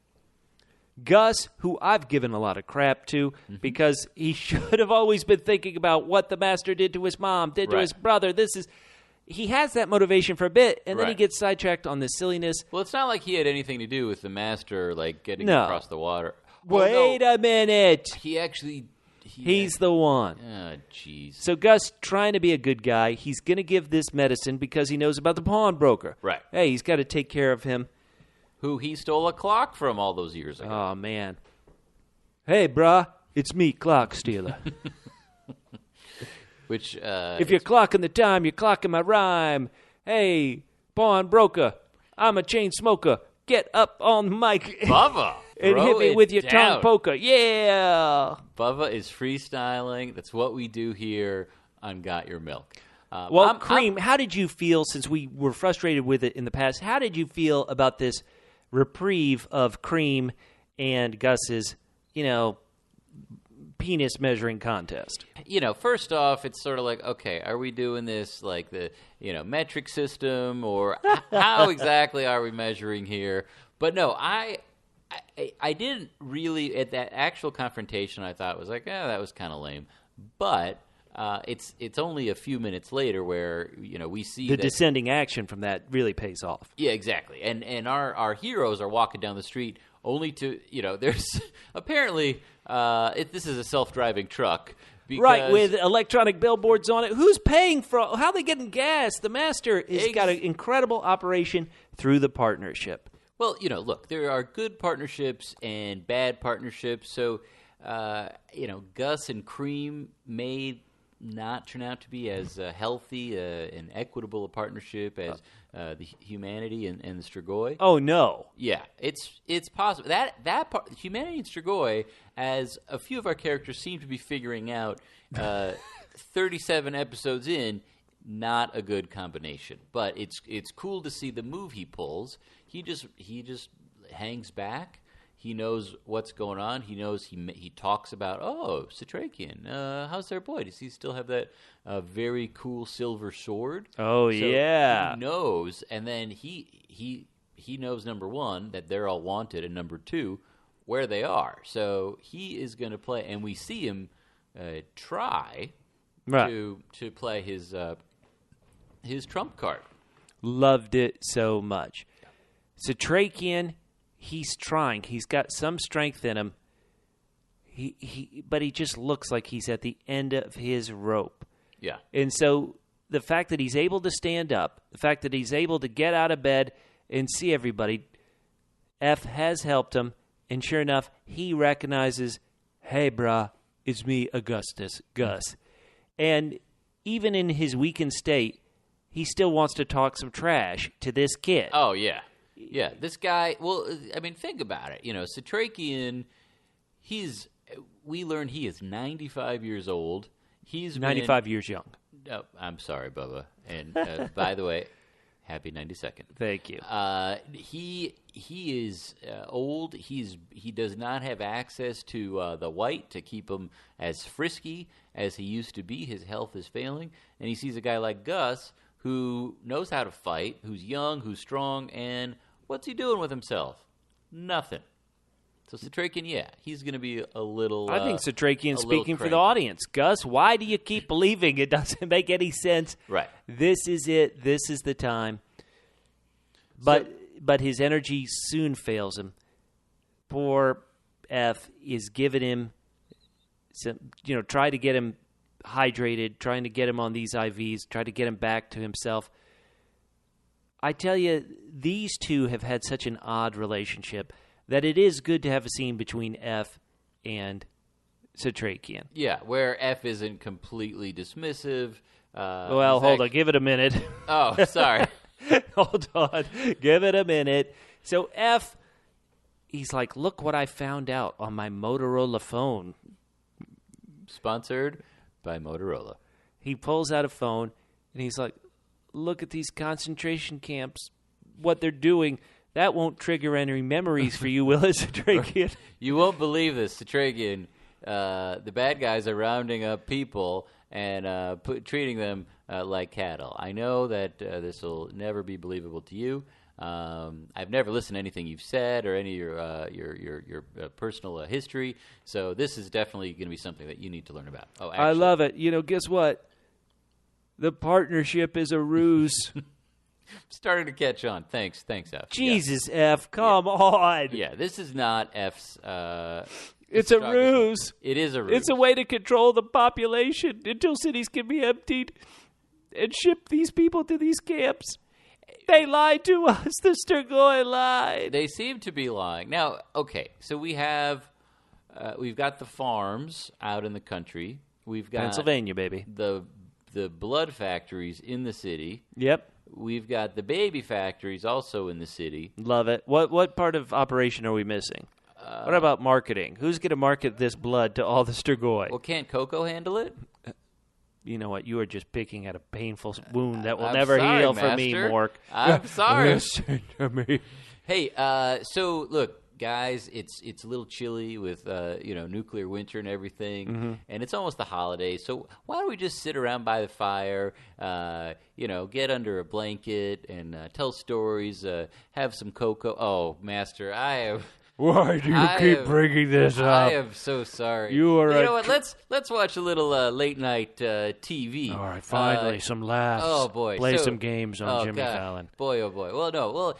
Gus, who I've given a lot of crap to because he should have always been thinking about what the master did to his mom, did to Right. his brother. He has that motivation for a bit, and then he Right. gets sidetracked on this silliness. Well, it's not like he had anything to do with the master, like getting No. across the water. Wait a minute. He actually... He's the one. Oh, jeez. So Gus, trying to be a good guy, he's going to give this medicine because he knows about the pawnbroker. Right. Hey, he's got to take care of him. Who he stole a clock from all those years ago. Oh, man. Hey, brah, it's me, clock stealer. Which, If you're clocking the time, you're clocking my rhyme. Hey, pawnbroker, I'm a chain smoker. Get up on the mic Bubba! and hit throw me it with your down. tongue poker. Yeah. Bubba is freestyling. That's what we do here on Got Your Milk. Well, Creem, how did you feel, since we were frustrated with it in the past, how did you feel about this reprieve of Creem and Gus's, penis measuring contest? First off, it's sort of like, okay, are we doing this like the, metric system, or how exactly are we measuring here? But no, I didn't really, at that actual confrontation, I thought it was like, that was kind of lame. But it's only a few minutes later where, we see The that, descending action from that really pays off. yeah, exactly. And our heroes are walking down the street only to, there's apparently, this is a self-driving truck. Because, Right, with electronic billboards on it. Who's paying for? How are they getting gas? The master has got an incredible operation through the partnership. Well, look, there are good partnerships and bad partnerships. So, Gus and Creem may not turn out to be as healthy and equitable a partnership as the humanity and the strigoi. Oh, no. Yeah, it's possible that part, humanity and strigoi, as a few of our characters seem to be figuring out, 37 episodes in, not a good combination. But it's cool to see the move he pulls. He just hangs back. He knows what's going on. He knows he talks about, Setrakian, how's their boy? Does he still have that very cool silver sword? Oh, So yeah. He knows, and then he knows, number one, that they're all wanted, and number two, where they are. So he is going to play, and we see him try to play his trump card. Loved it so much. Setrakian, he's trying. He's got some strength in him. But he just looks like he's at the end of his rope. Yeah. And so the fact that he's able to stand up, the fact that he's able to get out of bed and see everybody, F has helped him. And sure enough, he recognizes, hey, brah, it's me, Gus. And even in his weakened state, he still wants to talk some trash to this kid. Oh, yeah. Yeah, this guy, well, I mean, think about it. Setrakian, we learned he is 95 years old. He's 95 years young. Oh, I'm sorry, Bubba. And by the way, happy 92nd. Thank you. He is old. He does not have access to the white to keep him as frisky as he used to be. His health is failing. And he sees a guy like Gus who knows how to fight, who's young, who's strong, and what's he doing with himself? Nothing. So Setrakian, yeah, he's going to be a little. I think Setrakian speaking for the cranky. audience. Gus, why do you keep believing it doesn't make any sense? Right. This is it. This is the time. But his energy soon fails him. Poor F is giving him some, try to get him hydrated, trying to get him on these IVs, try to get him back to himself. I tell you, these two have had such an odd relationship that it is good to have a scene between F and Setrakian. Yeah, where F isn't completely dismissive. Well, hold on. Give it a minute. Oh, sorry. Hold on. Give it a minute. So F, he's like, look what I found out on my Motorola phone. Sponsored by Motorola. He pulls out a phone, and he's like, look at these concentration camps, what they're doing. That won't trigger any memories for you, will it, Setrakian? You won't believe this, Setrakian. The bad guys are rounding up people and treating them like cattle. I know that this will never be believable to you. I've never listened to anything you've said or any of your personal history, so this is definitely going to be something that you need to learn about. Oh, actually, I love it. Guess what? The partnership is a ruse. Starting to catch on. Thanks, F. Jesus, F, come on. Yeah, this is not F's. It's a ruse. It is a ruse. It's a way to control the population until cities can be emptied and ship these people to these camps. They lied to us. The strigoi lied. They seem to be lying. Now, okay, so we've got the farms out in the country. We've got Pennsylvania, baby. The blood factories in the city. Yep. We've got the baby factories also in the city. Love it. What part of operation are we missing? What about marketing? Who's going to market this blood to all the strigoi? Well, can't Coco handle it? You know what? You are just picking at a painful wound that will I'm never sorry, heal for Master. me, Mork. I'm sorry. Listen to me. Hey, so look, guys, it's a little chilly with nuclear winter and everything, and it's almost the holidays. So why don't we just sit around by the fire, get under a blanket and tell stories, have some cocoa. Oh, Master, Why do you keep bringing this up? I am so sorry. You are. You know what? Let's watch a little late night TV. All right, finally some laughs. Oh boy, play some games on Jimmy God. Fallon. Boy, oh boy. Well, no. Well,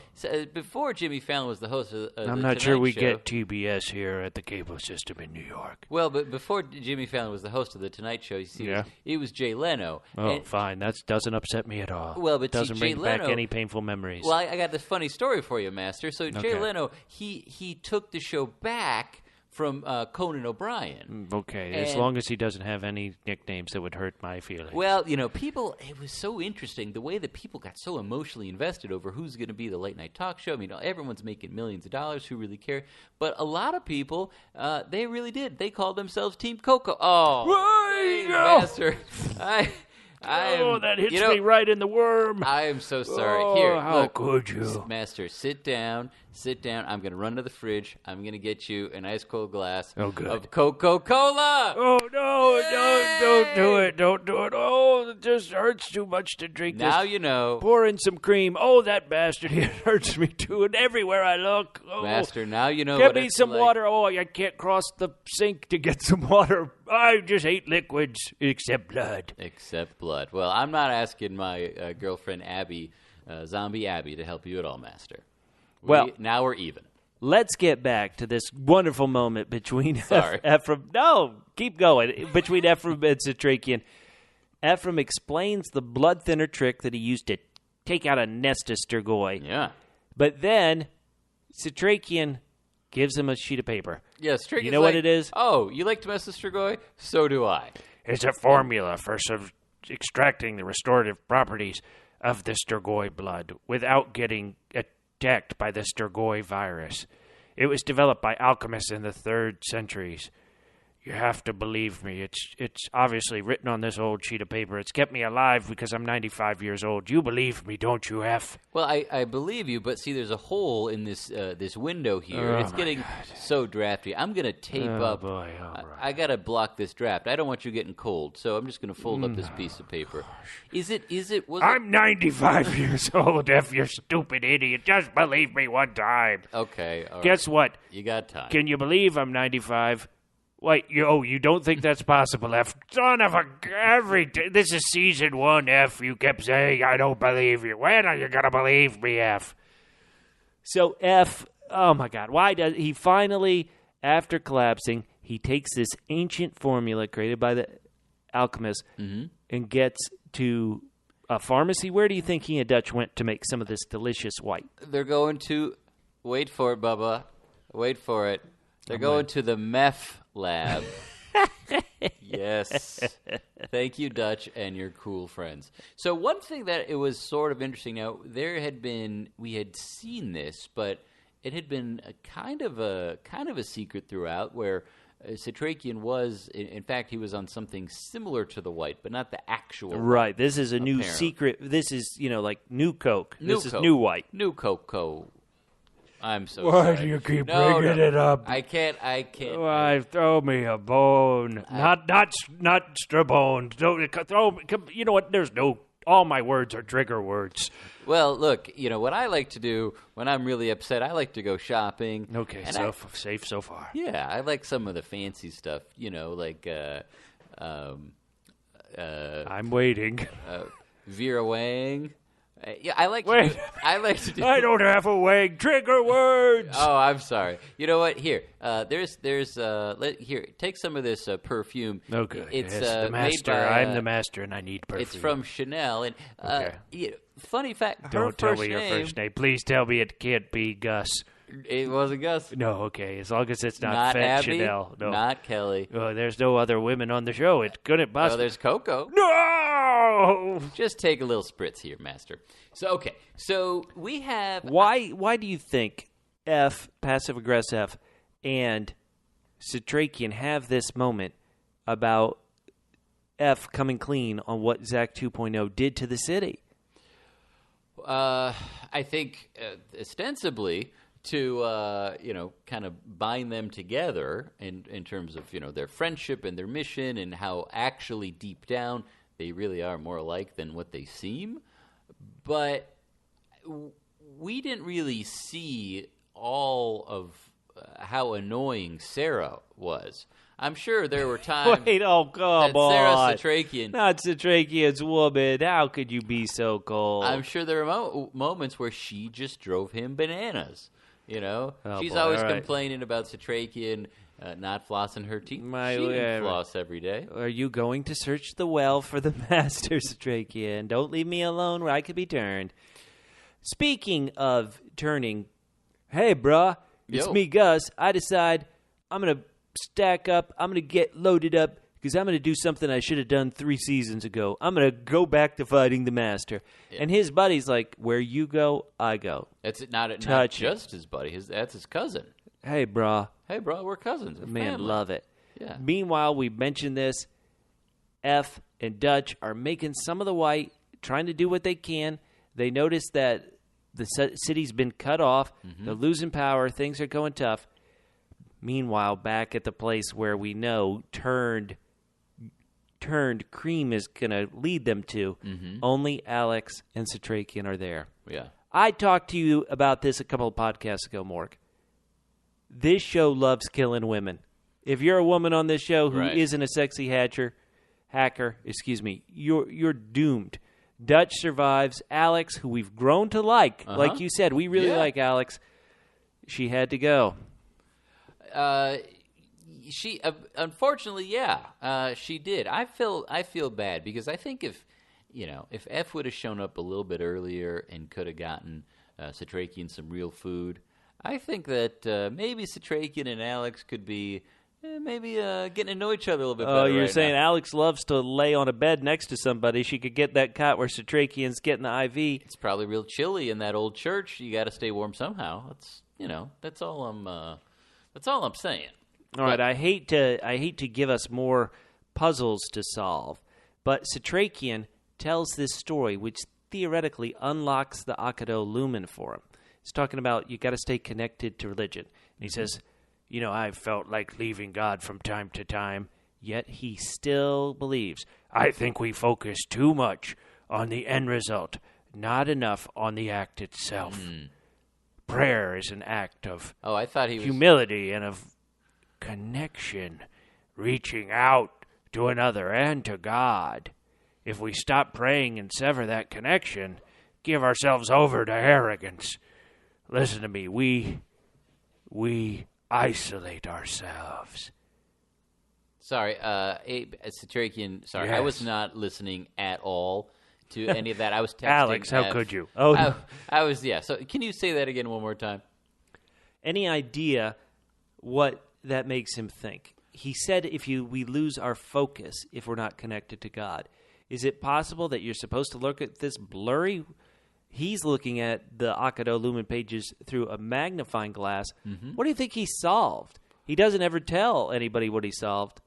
before Jimmy Fallon was the host of I'm the not sure Tonight we Show, get TBS here at the cable system in New York. Well, but before Jimmy Fallon was the host of the Tonight Show, you see, it was Jay Leno. Oh, fine. That doesn't upset me at all. Well, but doesn't Jay bring Leno, back any painful memories. Well, I got this funny story for you, Master. So Jay Okay. Leno, he took the show back from Conan O'Brien. Okay, as long as he doesn't have any nicknames that would hurt my feelings. Well, people, it was so interesting the way that people got so emotionally invested over who's going to be the late night talk show. I mean, everyone's making millions of dollars. Who really care? But a lot of people, they really did. They called themselves Team Coco. Oh, there you go. Master. That hits me right in the worm. I am so sorry. Oh, Here, how look, could you? Master, sit down. I'm going to run to the fridge. I'm going to get you an ice cold glass of Coca-Cola. Oh, no, don't do it. Don't do it. Oh, it just hurts too much to drink Now this. you know. Pour in some cream. Oh, that bastard, it hurts me too. And everywhere I look. Oh. Master, now you know Get what me it's some like. water. Oh, I can't cross the sink to get some water. I just hate liquids except blood. Except blood. Well, I'm not asking my girlfriend Abby, Zombie Abby, to help you at all, Master. Now we're even. Let's get back to this wonderful moment between Sorry. Ephraim. No, keep going. Between Ephraim and Setrakian. Ephraim explains the blood thinner trick that he used to take out a nest of strigoi. Yeah. But then Setrakian gives him a sheet of paper. Yeah, Setrakian's You know what it is? Oh, you like to mess with strigoi? So do I. It's a formula for extracting the restorative properties of the strigoi blood without getting attacked by the strigoi virus. It was developed by alchemists in the 3rd centuries. You have to believe me. It's obviously written on this old sheet of paper. It's kept me alive because I'm 95 years old. You believe me, don't you, F? Well, I believe you, but see, there's a hole in this window here. It's getting so drafty. I'm going to tape up. Boy, all right. I got to block this draft. I don't want you getting cold, so I'm just going to fold up this piece of paper. I'm 95 years old, F, you stupid idiot. Just believe me one time. Okay, all right. Guess what? You got time. Can you believe I'm 95? Wait, you don't think that's possible, F? Son of a... This is season 1, F. You kept saying, I don't believe you. When are you going to believe me, F? So F, oh my God, why does he finally, after collapsing, he takes this ancient formula created by the alchemists and gets to a pharmacy. Where do you think he and Dutch went to make some of this delicious white? They're going to... Wait for it, Bubba. Wait for it. They're going to the meth lab. Yes. Thank you, Dutch, and your cool friends. So one thing that it was sort of interesting. Now, we had seen this, but it had been a kind of a secret throughout where Setrakian was, in fact, he was on something similar to the white, but not the actual. Right. This is a new Apparently. secret. This is, like new Coke. This is Coke. new white. New Cocoa. I'm so Why sorry. do you keep bringing it up? I can't. Why, throw me a bone. Not strabone. You know what? There's no... All my words are trigger words. Well, look, what I like to do when I'm really upset, I like to go shopping. Okay, safe so far. Yeah, I like some of the fancy stuff, like... I'm waiting. Vera Wang. I like Wait. to do... I don't have a wang. Trigger words! Oh, I'm sorry. You know what? Here, here. Take some of this perfume. Okay, it's the master. made by, I'm the master, and I need perfume. It's from Chanel. And funny fact, don't tell me your first name. Please tell me it can't be Gus. It wasn't Gus. No, okay. As long as it's not Fat Abby, Chanel. No. Not Kelly. There's no other women on the show. It couldn't Well, possibly. there's Coco. No! Just take a little spritz here, Master. So, okay. So, we have... Why do you think F, Passive AgressEph, and Setrakian have this moment about F coming clean on what Zach 2.0 did to the city? I think ostensibly... to, kind of bind them together in terms of, their friendship and their mission and how actually deep down they really are more alike than what they seem. But we didn't really see all of how annoying Sarah was. I'm sure there were times Wait, oh, come that on. Sarah Setrakian... Not Setrakian's woman. How could you be so cold? I'm sure there were moments where she just drove him bananas. She's boy, always all right. complaining about Setrakian not flossing her teeth. My she didn't word. floss every day. Are you going to search the well for the master, Setrakian? Don't leave me alone where I could be turned. Speaking of turning, hey, bruh, it's Yo. me, Gus. I decide I'm going to stack up. I'm going to get loaded up because I'm going to do something I should have done 3 seasons ago. I'm going to go back to fighting the master. Yeah. And his buddy's like, where you go, I go. That's not Touch just his buddy. That's his cousin. Hey, brah. Hey, bro, we're cousins. We're Man, family. love it. Yeah. Meanwhile, we mentioned this. F and Dutch are making some of the white, trying to do what they can. They notice that the city's been cut off. Mm-hmm. They're losing power. Things are going tough. Meanwhile, back at the place where we know turned Creem is going to lead them to, only Alex and Setrakian are there. Yeah. I talked to you about this a couple of podcasts ago, Mork. This show loves killing women. If you're a woman on this show who isn't a sexy hacker, you're doomed. Dutch survives. Alex, who we've grown to like you said, we really like Alex. She had to go. She unfortunately, she did. I feel bad because I think if F would have shown up a little bit earlier and could have gotten Setrakian some real food, I think that maybe Setrakian and Alex could be getting to know each other a little bit better. Oh, you're right saying now. Alex loves to lay on a bed next to somebody. She could get that cot where Setrakian's getting the IV. It's probably real chilly in that old church. You got to stay warm somehow. That's all I'm saying. All right, I hate to give us more puzzles to solve, but Setrakian tells this story, which theoretically unlocks the Akado Lumen for him. He's talking about you got to stay connected to religion. And he says, I felt like leaving God from time to time, yet he still believes. I think we focus too much on the end result, not enough on the act itself. Prayer is an act of humility and of connection, reaching out to another and to God. If we stop praying and sever that connection, give ourselves over to arrogance. Listen to me, we isolate ourselves. Sorry, Setrakian, sorry, Yes. I was not listening at all to any of that. I was texting. Alex, how could you? Oh, I was, so can you say that again one more time? Any idea what that makes him think? He said we lose our focus if we're not connected to God. Is it possible that you're supposed to look at this blurry? He's looking at the Akado Lumen pages through a magnifying glass. Mm-hmm. What do you think he solved? He doesn't ever tell anybody what he solved.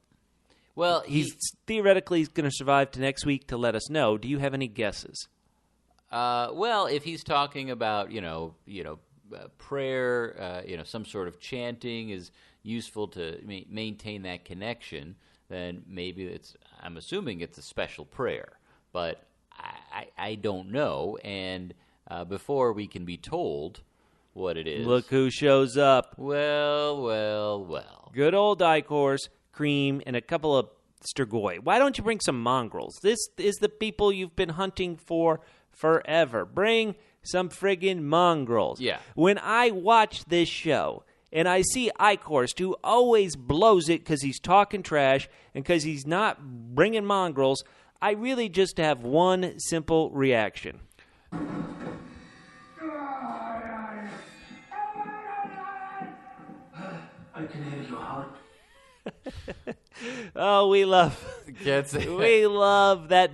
Well, he's theoretically going to survive to next week to let us know. Do you have any guesses? Well, if he's talking about, prayer, some sort of chanting is useful to maintain that connection, then maybe I'm assuming it's a special prayer. But I don't know, and before we can be told what it is... Look who shows up. Well. Good old Eichhorst, Creem, and a couple of strigoi. Why don't you bring some mongrels? This is the people you've been hunting for forever. Bring some friggin' mongrels. Yeah. When I watch this show and I see Eichhorst, who always blows it because he's talking trash and because he's not bringing mongrels, I really just have one simple reaction. I can hear your heart. Oh, we love that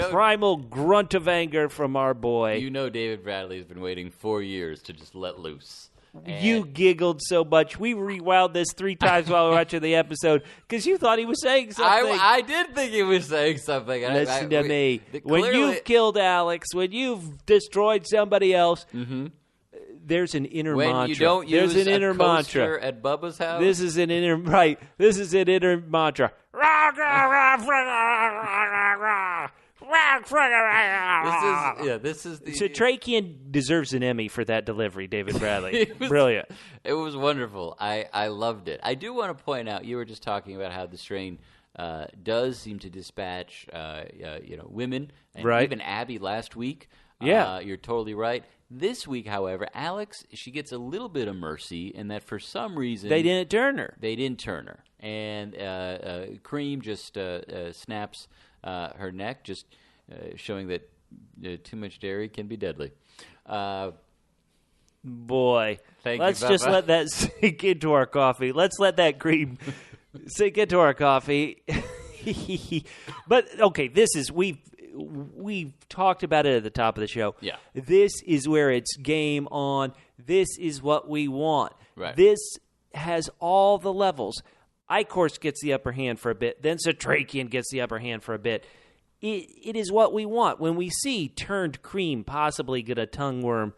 primal grunt of anger from our boy. David Bradley's been waiting 4 years to just let loose. You giggled so much. We rewound this 3 times while we were watching the episode because you thought he was saying something. I did think he was saying something. Listen to me. When you've killed Alex, when you've destroyed somebody else, there's an inner mantra. When you don't use an inner mantra at Bubba's house? This is an inner mantra. This is the... Setrakian deserves an Emmy for that delivery, David Bradley. Brilliant. It was wonderful. I loved it. I do want to point out, you were just talking about how the strain does seem to dispatch women, and right. Even Abby last week. Yeah. You're totally right. This week, however, Alex, she gets a little bit of mercy in that for some reason... They didn't turn her. And Creem just snaps her neck, just showing that too much dairy can be deadly. Boy. Thank Let's you, just Bubba. let that sink into our coffee. Let's let that cream sink into our coffee. But, okay, we've talked about it at the top of the show. Yeah. This is where it's game on. This is what we want. Right. This has all the levels. Eichhorst gets the upper hand for a bit. Then Setrakian gets the upper hand for a bit. It is what we want. When we see turned Creem possibly get a tongue worm,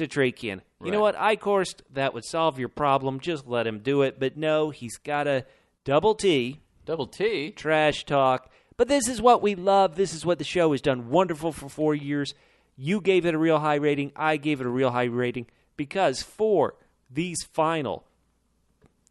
Setrakian. You know what, Eichhorst, that would solve your problem. Just let him do it. But no, he's got a double T. Double T? Trash talk. But this is what we love. This is what the show has done wonderful for 4 years. You gave it a real high rating. I gave it a real high rating because for these final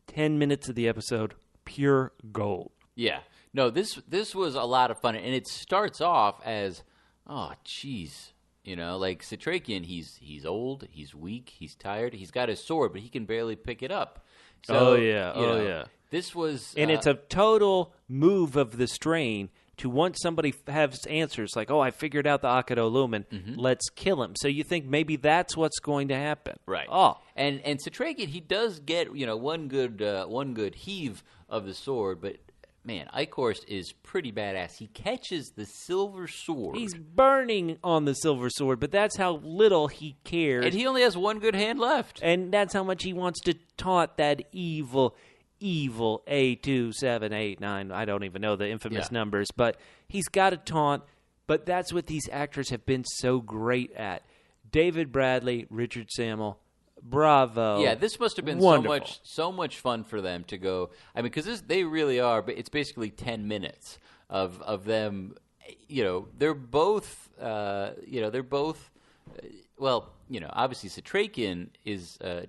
10 minutes of the episode, pure gold. Yeah. No, this was a lot of fun. And it starts off as, oh, geez. Like Setrakian, he's old, he's weak, he's tired. He's got his sword, but he can barely pick it up. So, yeah. This was... And it's a total move of the strain to once somebody has answers like, I figured out the Akado Lumen, let's kill him. So you think maybe that's what's going to happen. Right. Oh. And Setrakian, he does get, one good heave of the sword, but man, Eichhorst is pretty badass. He catches the silver sword. He's burning on the silver sword, but that's how little he cares. And he only has one good hand left. And that's how much he wants to taunt that evil A2789. I don't even know the infamous numbers, but he's got a taunt. But that's what these actors have been so great at. David Bradley, Richard Sammel, bravo. Yeah, this must have been so much fun for them to go. I mean, because they really are. But it's basically 10 minutes of them. They're both. Well, obviously Setrakian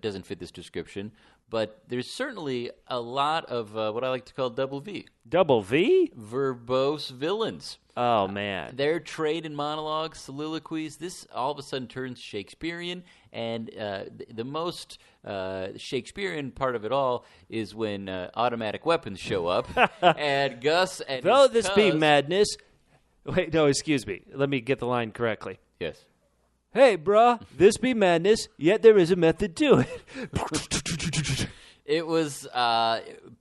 doesn't fit this description. But there's certainly a lot of what I like to call double V. Double V? Verbose villains. Oh, man. Their trade in monologues, soliloquies, this all of a sudden turns Shakespearean. And the most Shakespearean part of it all is when automatic weapons show up. And Gus and Though this be madness. Wait, no, excuse me. Let me get the line correctly. Yes. Hey, brah, this be madness, yet there is a method to it. It was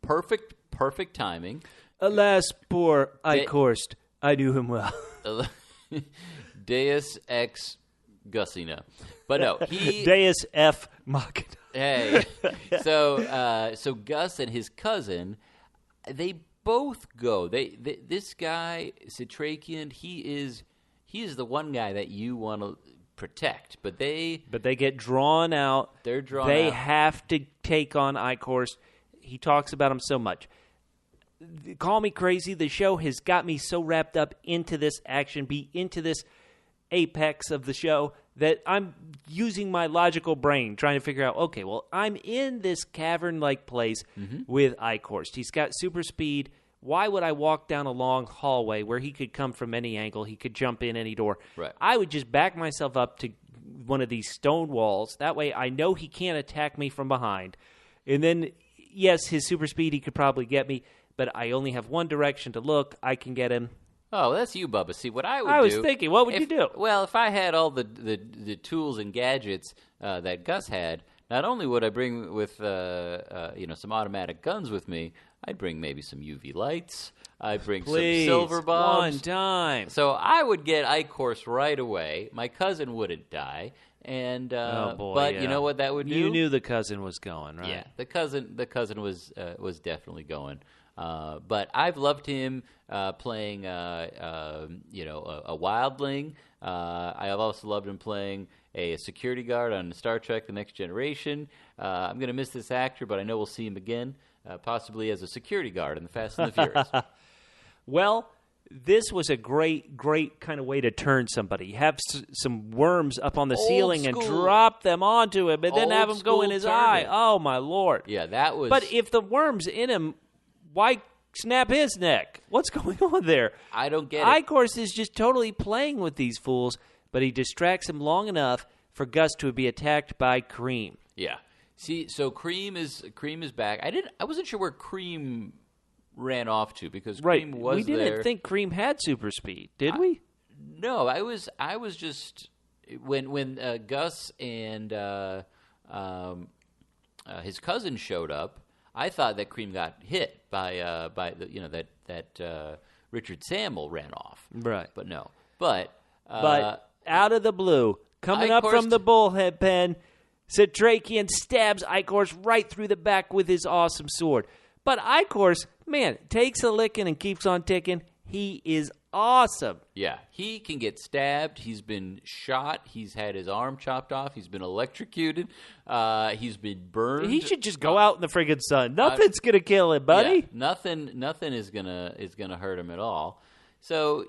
perfect timing. Alas, poor Eichhorst. I knew him well. Deus ex Gusina. But no, he... Deus F. Machina. Hey. So Gus and his cousin, they both go. This guy, Setrakian, he is the one guy that you want to protect, but they get drawn out. They're drawn out. They have to take on Eichhorst. He talks about him so much. Call me crazy. The show has got me so wrapped up into this action, into this apex of the show, that I'm using my logical brain trying to figure out, okay, well, I'm in this cavern-like place with Eichhorst. He's got super speed. Why would I walk down a long hallway where he could come from any angle? He could jump in any door. Right. I would just back myself up to one of these stone walls. That way I know he can't attack me from behind. And then, yes, his super speed, he could probably get me, but I only have one direction to look. I can get him. Oh, that's you, Bubba. See, what I would do... I was thinking, what would you do? Well, if I had all the tools and gadgets that Gus had, not only would I bring with some automatic guns with me, I'd bring maybe some UV lights. I'd bring some silver bombs. One time. So I would get Eichhorst right away. My cousin wouldn't die. And oh boy, but you know what that would do? You knew the cousin was going, right? Yeah, the cousin was definitely going. But I've loved him playing a wildling. I have also loved him playing a security guard on Star Trek: The Next Generation. I'm going to miss this actor, but I know we'll see him again, possibly as a security guard in The Fast and the Furious. Well, this was a great kind of way to turn somebody. Have some worms up on the ceiling and drop them onto him, and then have him go in his eye. Oh, my Lord. Yeah, that was... But if the worm's in him, why snap his neck? What's going on there? I don't get it. Eichhorst is just totally playing with these fools, but he distracts him long enough for Gus to be attacked by Creem. Yeah. See, so Creem is back. I wasn't sure where Creem ran off to, because Creem was there. We didn't think Creem had super speed, did we? No, I was just when Gus and his cousin showed up. I thought that Creem got hit by that Richard Sammel ran off. Right. But no. But out of the blue, coming up from the bullhead pen, Setrakian stabs Eichhorst right through the back with his awesome sword. But Eichhorst, man, takes a licking and keeps on ticking. He is awesome. Yeah, he can get stabbed. He's been shot. He's had his arm chopped off. He's been electrocuted. He's been burned. He should just go out in the friggin' sun. Nothing's gonna kill him, buddy. Yeah, nothing is gonna hurt him at all. So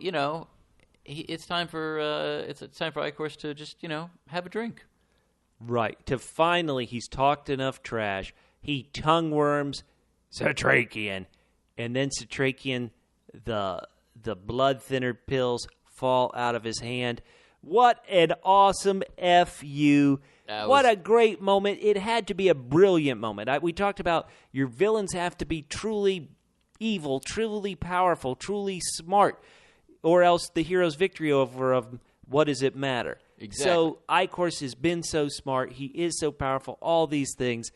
it's time for Eichhorst to just have a drink. Right. To finally, he's talked enough trash. He tongue worms Setrakian, and then Setrakian, the blood thinner pills fall out of his hand. What an awesome FU. What a great moment. It had to be a brilliant moment. We talked about your villains have to be truly evil, truly powerful, truly smart, or else the hero's victory over them, what does it matter? Exactly. So Eichhorst has been so smart. He is so powerful, all these things,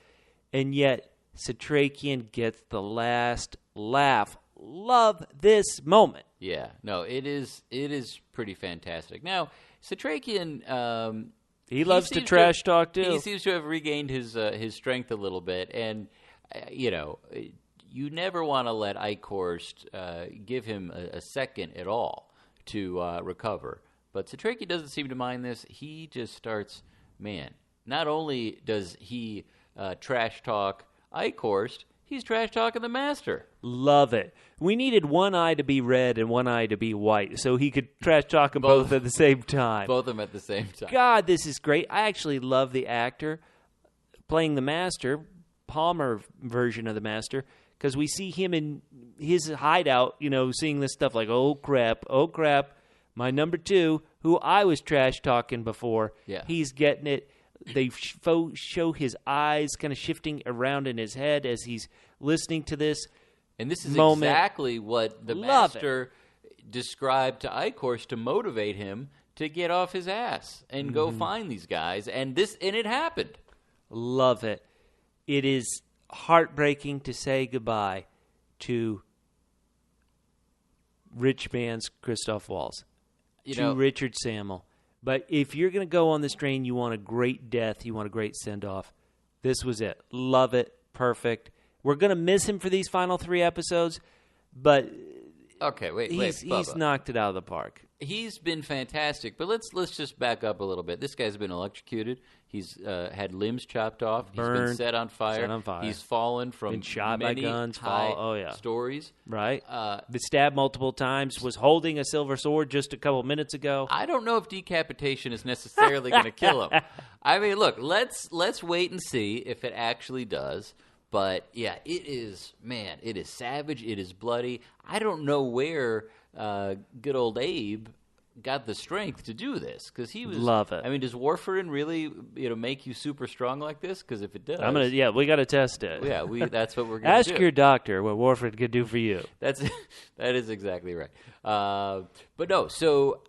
and yet Setrakian gets the last laugh. Love this moment. Yeah, no, it is pretty fantastic. Now, Setrakian, he loves to trash talk too. He seems to have regained his strength a little bit, and you never want to let Eichhorst give him a second at all to recover. But Setrakian doesn't seem to mind this. He just starts, not only does he trash talk Eichhorst, he's trash talking the master. Love it. We needed one eye to be red and one eye to be white, so he could trash talk them both at the same time. Both of them at the same time. God, this is great. I actually love the actor playing the master, Palmer version of the master, because we see him in his hideout, seeing this stuff like, oh crap, my number 2, who I was trash talking before, he's getting it. They show his eyes kind of shifting around in his head as he's listening to this. And this is moment. Exactly what the master described to Eichhorst to motivate him to get off his ass and go find these guys. And it happened. Love it. It is heartbreaking to say goodbye to rich man's Christoph Waltz, to Richard Sammel. But if you're going to go on this train, you want a great death, you want a great send-off. This was it. Love it. Perfect. We're going to miss him for these final 3 episodes, but Okay, wait, he's Bubba. knocked it out of the park. He's been fantastic, but let's just back up a little bit. This guy's been electrocuted. He's had limbs chopped off. Burned, he's been set on fire. He's fallen from been shot many by guns. high stories. Right. Been stabbed multiple times. Was holding a silver sword just a couple minutes ago. I don't know if decapitation is necessarily going to kill him. I mean, look, let's wait and see if it actually does. But yeah, it is savage. It is bloody. I don't know where good old Abe got the strength to do this, because he was. Love it. I mean, does warfarin really make you super strong like this? Because if it does, we got to test it. Yeah, that's what we're going to do. Ask your doctor what warfarin could do for you. That is exactly right. But no, so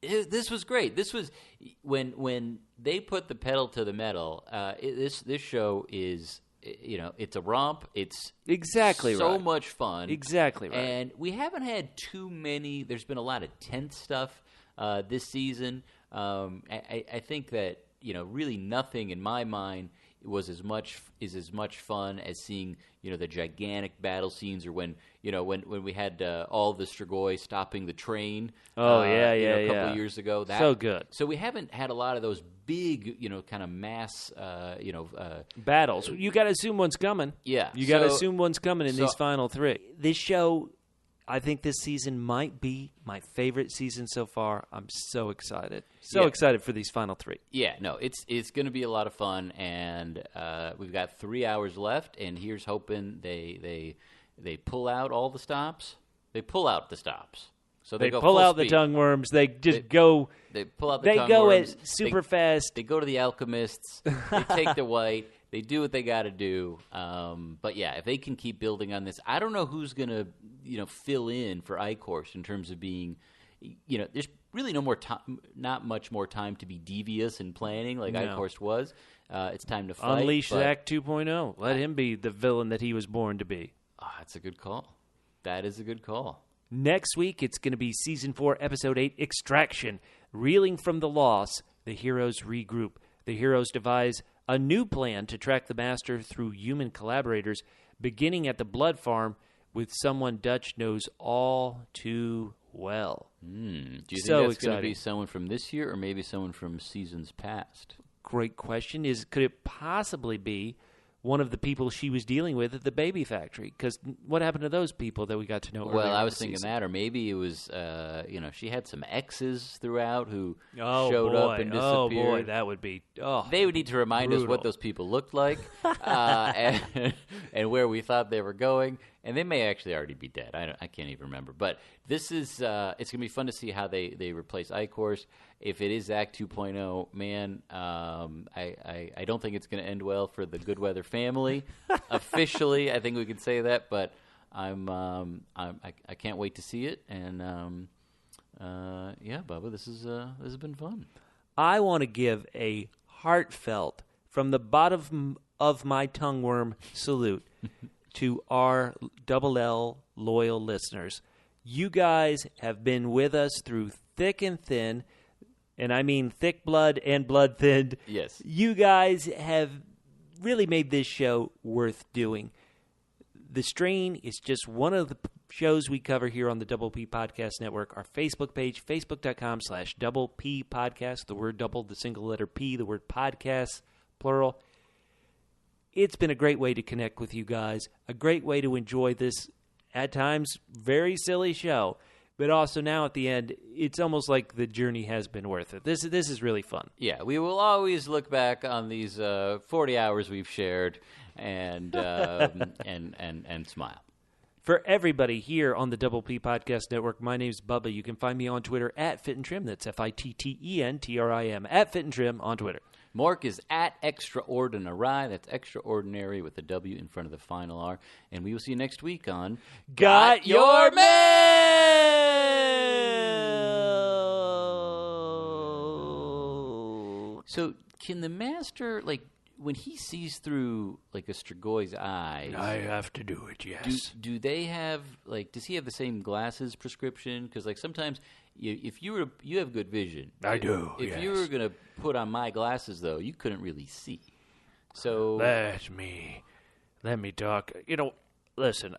this was great. This was when they put the pedal to the metal. This show is. It's a romp. It's exactly so right. much fun. Exactly right. And we haven't had too many. There's been a lot of tense stuff this season. I think that really nothing in my mind was as much fun as seeing the gigantic battle scenes, or when we had all the strigoi stopping the train. A couple of years ago. So good. So we haven't had a lot of those big kind of mass battles. You got to assume one's coming. Yeah, you got to assume one's coming in these final three. This show, I think this season might be my favorite season so far. I'm so excited. Excited for these final three. Yeah, no, it's going to be a lot of fun, and we've got 3 hours left, and here's hoping they pull out all the stops. They pull out the stops. So they go pull out speed. The tongue worms. They just go. They pull out the tongue go worms. at super fast. They go to the alchemists. They take the white. They do what they got to do. But yeah, if they can keep building on this, I don't know who's going to fill in for Eichhorst in terms of being. There's really no more time, not much more time to be devious in planning like Eichhorst was. It's time to fight. Unleash Zach 2.0. Let him be the villain that he was born to be. That's a good call. That is a good call. Next week, it's going to be Season 4, Episode 8, Extraction. Reeling from the loss, the heroes regroup. The heroes devise a new plan to track the master through human collaborators, beginning at the blood farm with someone Dutch knows all too well. Do you think that's going to be someone from this year, or maybe someone from seasons past? Great question. Could it possibly be one of the people she was dealing with at the baby factory? Because what happened to those people that we got to know earlier? Well, I was thinking that, or maybe it was, she had some exes throughout who showed up and disappeared. Oh, boy, that would be They would need to remind us what those people looked like and where we thought they were going. And they may actually already be dead. I can't even remember. But this is it's going to be fun to see how they replace Eichhorst. If it is Zach 2.0, man, I don't think it's going to end well for the Goodweather family. Officially, I think we can say that. But I can't wait to see it. And Bubba, this has been fun. I want to give a heartfelt, from the bottom of my tongue worm salute to our Double L loyal listeners. You guys have been with us through thick and thin, and I mean thick blood and blood thinned. Yes. You guys have really made this show worth doing. The Strain is just one of the shows we cover here on the Double P Podcast Network. Our Facebook page, facebook.com/Double P Podcast, the word double, the single letter P, the word podcast, plural. It's been a great way to connect with you guys, a great way to enjoy this, at times, very silly show. But also now at the end, it's almost like the journey has been worth it. This is really fun. Yeah, we will always look back on these 40 hours we've shared and and smile. For everybody here on the Double P Podcast Network, my name's Bubba. You can find me on Twitter at Fit and Trim. That's FITTENTRIM, at Fit and Trim on Twitter. Mork is at Extraordinary. That's extraordinary with a W in front of the final R. And we will see you next week on Got Your Mail! So can the master, when he sees through, a Strigoi's eyes... I have to do it, yes. Do they have, does he have the same glasses prescription? Because, sometimes... If you have good vision. I do. If you were going to put on my glasses, though, you couldn't really see. So let me talk. Listen.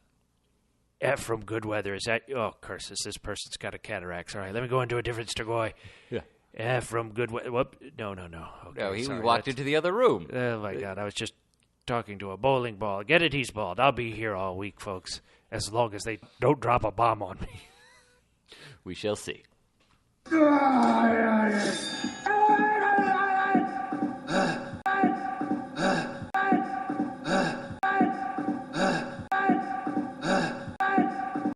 F from good weather. Is that... Oh, curses. This person's got a cataract. Sorry, let me go into a different strigoi. Yeah. F from good weather. Whoop. No. Okay, No, he sorry, walked into the other room. Oh, my God. I was just talking to a bowling ball. Get it? He's bald. I'll be here all week, folks, as long as they don't drop a bomb on me. We shall see.